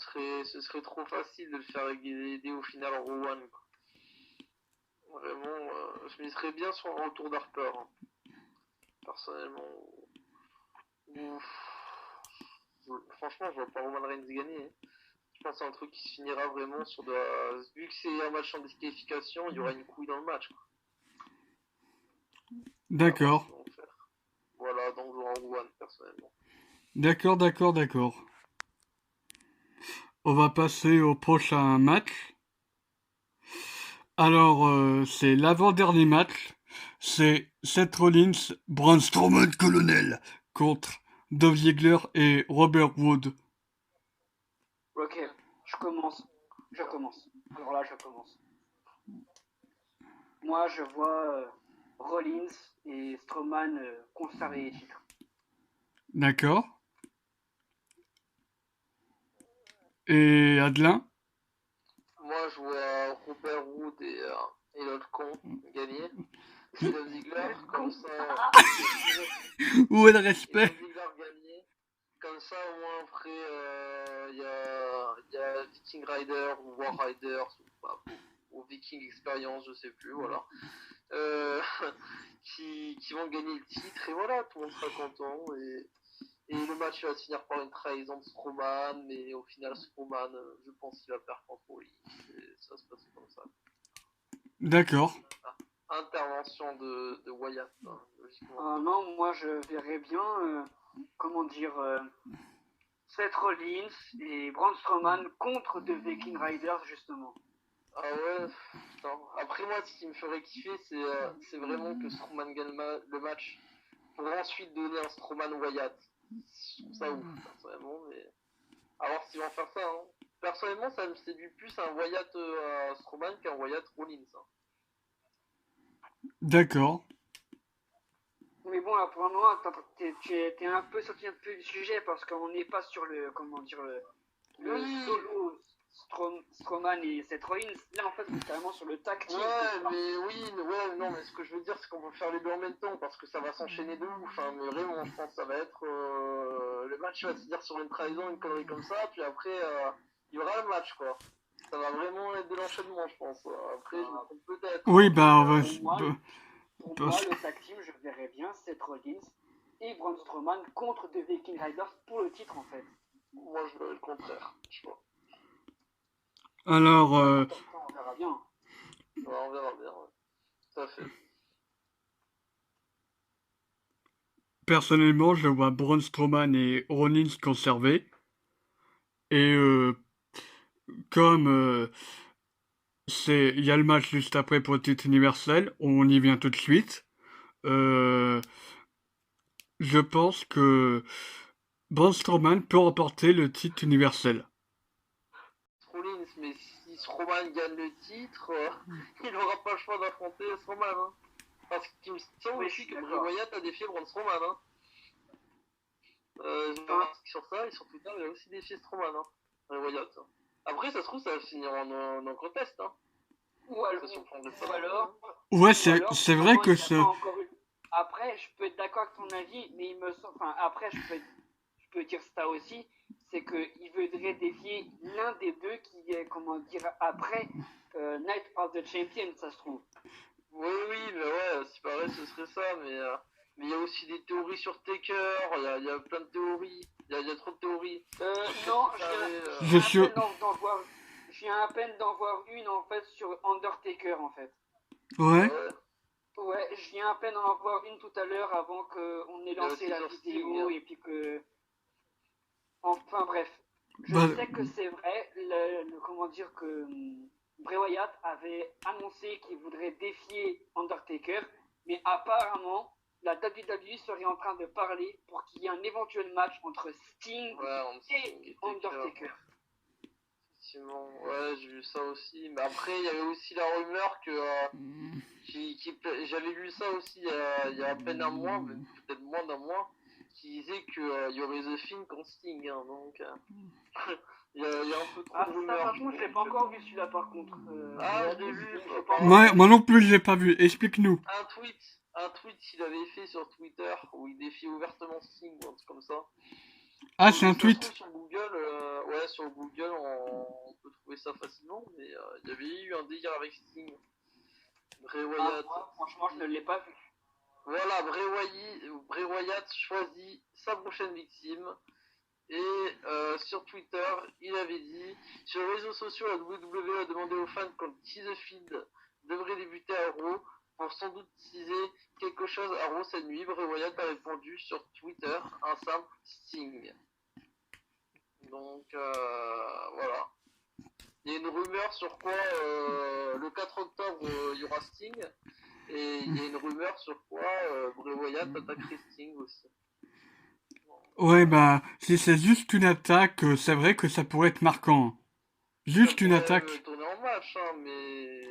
serait trop facile de le faire aider au final Rowan, quoi. Vraiment, je miserais bien sur un retour d'Harper, hein. Personnellement. Ouf. Franchement, je vois pas Roman Reigns gagner, hein. Je pense que c'est un truc qui se finira vraiment sur de la... Vu que c'est un match en disqualification, il y aura une couille dans le match, quoi. À voir ce
D'accord.
qu'ils vont faire. Voilà, donc je vois Rowan, personnellement.
D'accord, d'accord, d'accord. On va passer au prochain match. Alors, c'est l'avant-dernier match. C'est Seth Rollins, Braun Strowman colonel contre Dolph Ziggler et Robert Wood.
Ok, je commence. Je commence. Alors là, je commence. Moi, je vois Rollins et Strowman conserver les titres.
D'accord. Et Adelin?
Moi, je vois Robert Wood et l'autre con gagner. Et Dolph Ziggler, comme ça.
Où est le
Et
respect?
Dolph Ziggler gagner. Comme ça, au moins, après, y a Viking Rider ou War Riders ou Viking Experience, je sais plus, voilà. Euh, qui vont gagner le titre, et voilà, tout le monde sera content. Et le match va se finir par une trahison de Strowman, mais au final, Strowman, je pense qu'il va perdre contre Rollins. Et ça va se passer comme ça.
D'accord.
Intervention de Wyatt, hein, logiquement.
Non, moi, je verrais bien, comment dire, Seth Rollins et Braun Strowman contre The Viking Riders, justement.
Ah ouais, putain. Après moi, ce qui me ferait kiffer, c'est vraiment que Strowman gagne le match pour ensuite donner un Strowman Wyatt. Je trouve ça ouf, personnellement, mais à voir s'ils vont faire ça, hein. Personnellement, ça me séduit plus un Wyatt Strowman qu'un Wyatt Rollins, hein.
D'accord.
Mais bon, là, pour le moment, t'es un peu sorti un peu du sujet parce qu'on n'est pas sur le, comment dire, le
Oui.
solo Strowman et Seth Rollins. Là, en fait, on est carrément sur le tag team.
Ouais, mais oui, ouais, non, mais ce que je veux dire, c'est qu'on peut faire les deux en même temps parce que ça va s'enchaîner de ouf, hein. Mais vraiment, je pense que ça va être le match va se dire sur une trahison, une connerie comme ça, puis après, il y aura le match, quoi. Ça va vraiment être de l'enchaînement, je pense. Après, je me trompe peut-être,
Oui,
hein,
ben, on va...
Pour moi,
parce-
le tag team, je verrais bien Seth Rollins et Braun Strowman contre The Viking Riders pour le titre, en fait.
moi, je veux le contraire, je vois.
Alors,
On verra bien.
Ouais, on verra bien, ouais. Tout à fait.
personnellement, je vois Braun Strowman et Rollins conserver. Et comme il y a le match juste après pour le titre universel, on y vient tout de suite. Euh, je pense que Braun Strowman peut remporter le titre universel.
Rollins, mais si Strowman gagne le titre, il n'aura pas le choix d'affronter Strowman, hein. Parce qu'il me semble
Oui,
aussi que Bray
d'accord.
Wyatt a défié Braun Strowman, hein. J'ai vu un article sur ça, et sur Twitter, il a aussi défié Strowman, hein. Bray Wyatt. Après, ça se trouve, ça va finir en contest, hein.
Ou alors,
Ça surprendrait
ou
pas.
alors,
Ouais,
ou alors,
c'est vrai
Strowman,
que
il a
ce...
pas encore eu. Après, je peux être d'accord avec ton avis, mais il me semble. Enfin, après, je peux dire ça aussi, c'est qu'il voudrait défier l'un des deux qui est, comment dire, après Night of the Champion, ça se trouve.
Oui, oui, mais ouais, si pareil, ce serait ça, mais il y a aussi des théories sur Taker, il y a plein de théories, il y a trop de théories.
Non,
Je suis...
je viens à peine d'en voir une en fait sur Undertaker en fait.
Ouais.
Ouais, je viens à peine d'en voir une tout à l'heure avant qu'on ait lancé la vidéo et puis que. Enfin bref, je
Bah,
sais que c'est vrai, comment dire que Bray Wyatt avait annoncé qu'il voudrait défier Undertaker, mais apparemment la WWE serait en train de parler pour qu'il y ait un éventuel match entre Sting
Ouais, on
et Undertaker.
Effectivement, ouais, j'ai vu ça aussi. Mais après, il y avait aussi la rumeur que. J'avais lu ça aussi il y a à peine un mois, mais peut-être moins d'un mois, qui disait qu'il y aurait The Thing contre Sting. Hein, donc, il y a un peu trop
Ah,
de
ça,
rumeurs.
par contre, je l'ai pas encore vu celui-là, par contre.
Ah, je l'ai vu.
J'ai pas
Moi non plus, je l'ai pas vu. Explique-nous.
Un tweet qu'il avait fait sur Twitter où il défie ouvertement Sting ou un truc comme ça.
Ah, c'est un
Ça se
tweet.
trouve sur Google, ouais, sur Google, on peut trouver ça facilement, mais il y avait eu un délire avec Sting. Bray Wyatt.
moi, franchement, je ne l'ai pas vu.
Voilà, Bray Wyatt choisit sa prochaine victime. Et sur Twitter, il avait dit: sur les réseaux sociaux, la WWE a demandé aux fans quand The Fiend devrait débuter à Raw pour sans doute teaser quelque chose à Raw cette nuit. Bray Wyatt a répondu sur Twitter un simple Sting. Donc voilà. Il y a une rumeur sur quoi le 4 octobre il y aura Sting. Et il y a une rumeur sur quoi Bray Wyatt attaquerait Sting aussi.
Ouais, bah, si c'est juste une attaque, c'est vrai que ça pourrait être marquant. Juste une attaque.
Tourner en match, hein, mais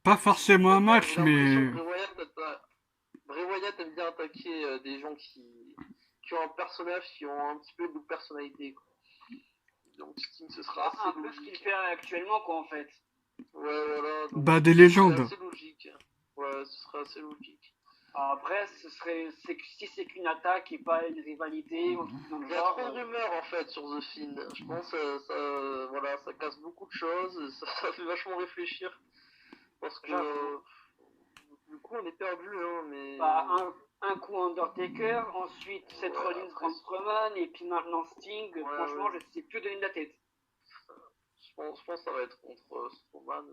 Pas forcément un match,
j'ai l'impression
mais...
que Bray Wyatt aime bien attaquer des gens qui ont un personnage, qui ont un petit peu de personnalité, quoi. Donc Sting, ce sera assez
Un peu ce qu'il
logique.
fait actuellement, quoi, en fait.
Ouais, voilà. Donc,
Bah, des légendes.
c'est assez logique. Ouais, ce sera assez logique.
Après, si c'est qu'une attaque et pas une rivalité ou un truc dans le
Il y a
genre.
trop de rumeurs en fait sur The Fiend. Je pense que voilà, ça casse beaucoup de choses, ça fait vachement réfléchir. Parce que du coup on est perdu, hein, mais.
Bah, un coup Undertaker, ensuite Seth Rollins contre Strowman, et puis maintenant Sting. Franchement, je sais plus donner de la tête.
Je pense que ça va être contre Strowman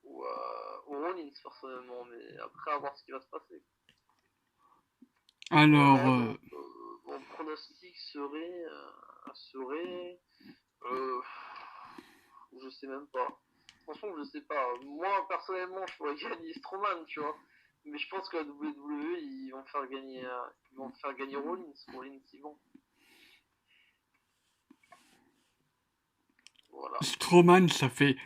ou Rollins personnellement, mais après à voir ce qui va se passer.
Alors...
Mon pronostic serait je sais même pas. Franchement, je sais pas. Moi, personnellement, je pourrais gagner Strowman, tu vois. Mais je pense que la WWE, ils vont faire gagner Rollins. Rollins, ils vont. Voilà.
Strowman, ça fait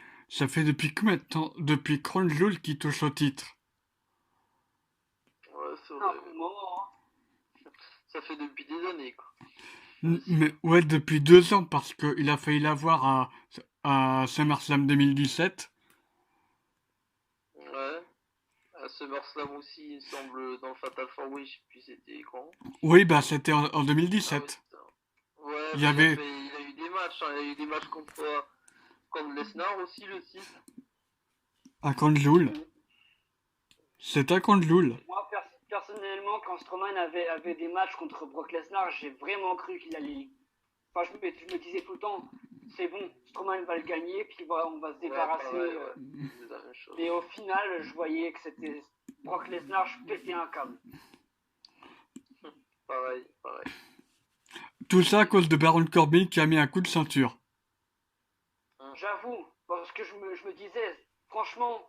depuis combien de temps? Depuis Crown Jewel qui touche au titre.
Ouais, c'est vrai.
moment,
Ça fait depuis des années, quoi.
Mais ouais, depuis 2 ans, parce qu'il a failli l'avoir à SummerSlam 2017.
Ouais. À SummerSlam aussi, il semble, dans le Fatal 4-Way, je sais plus c'était quand.
Oui, bah c'était en 2017.
Ouais,
il y avait...
il a eu des matchs, hein. Il a eu des matchs contre Lesnar aussi, le 6.
À Crown Jewel. C'est à Crown Jewel.
Moi, personnellement, quand Strowman avait des matchs contre Brock Lesnar, j'ai vraiment cru qu'il allait. Enfin, je me disais tout le temps, c'est bon, Strowman va le gagner, puis on va se débarrasser. Et au final, je voyais que c'était Brock Lesnar, je pétais un câble.
Pareil.
Tout ça à cause de Baron Corbin qui a mis un coup de ceinture.
J'avoue, parce que je me disais, franchement,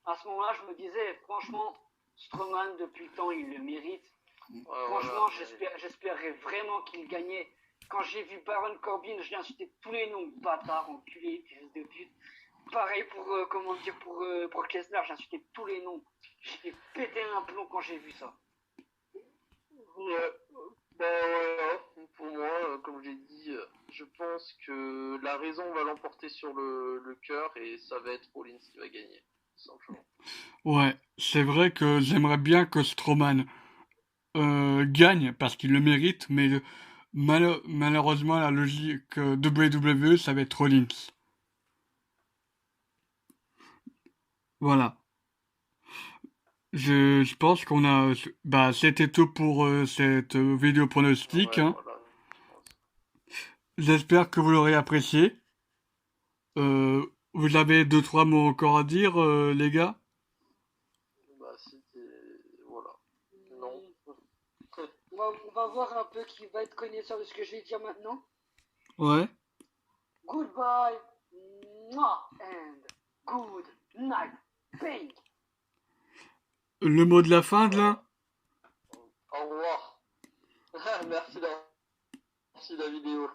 à ce moment-là, je me disais, franchement, Strowman, depuis le temps, il le mérite. Franchement, j'espérais vraiment qu'il gagnait. Quand j'ai vu Baron Corbin, j'ai insulté tous les noms, bâtard, enculé, fils de pute. Pareil pour, pour Brock Lesnar, j'ai insulté tous les noms. J'ai pété un plomb quand j'ai vu ça.
Ouais. Voilà. Pour moi, comme j'ai dit, je pense que la raison va l'emporter sur le cœur et ça va être Rollins qui va gagner, simplement.
Ouais, c'est vrai que j'aimerais bien que Strowman gagne parce qu'il le mérite, mais malheureusement la logique WWE, ça va être Rollins. Voilà. Je pense qu'on a... Bah, c'était tout pour cette vidéo pronostic.
Ouais,
Hein.
voilà.
J'espère que vous l'aurez apprécié. Vous avez 2-3 mots encore à dire, les gars?
Bah, c'était... Voilà. Non.
On va voir un peu qui va être connaisseur de ce que je vais dire maintenant.
Ouais.
Goodbye, and good night, Pink.
le mot de la fin, de là?
Au revoir. Merci la vidéo.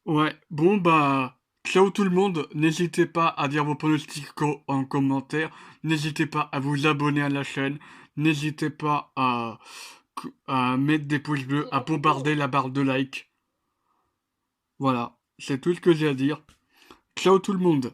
Ouais, bon bah, ciao tout le monde. N'hésitez pas à dire vos pronostics en commentaire. N'hésitez pas à vous abonner à la chaîne. N'hésitez pas à mettre des pouces bleus, à bombarder la barre de like. Voilà, c'est tout ce que j'ai à dire. Ciao tout le monde.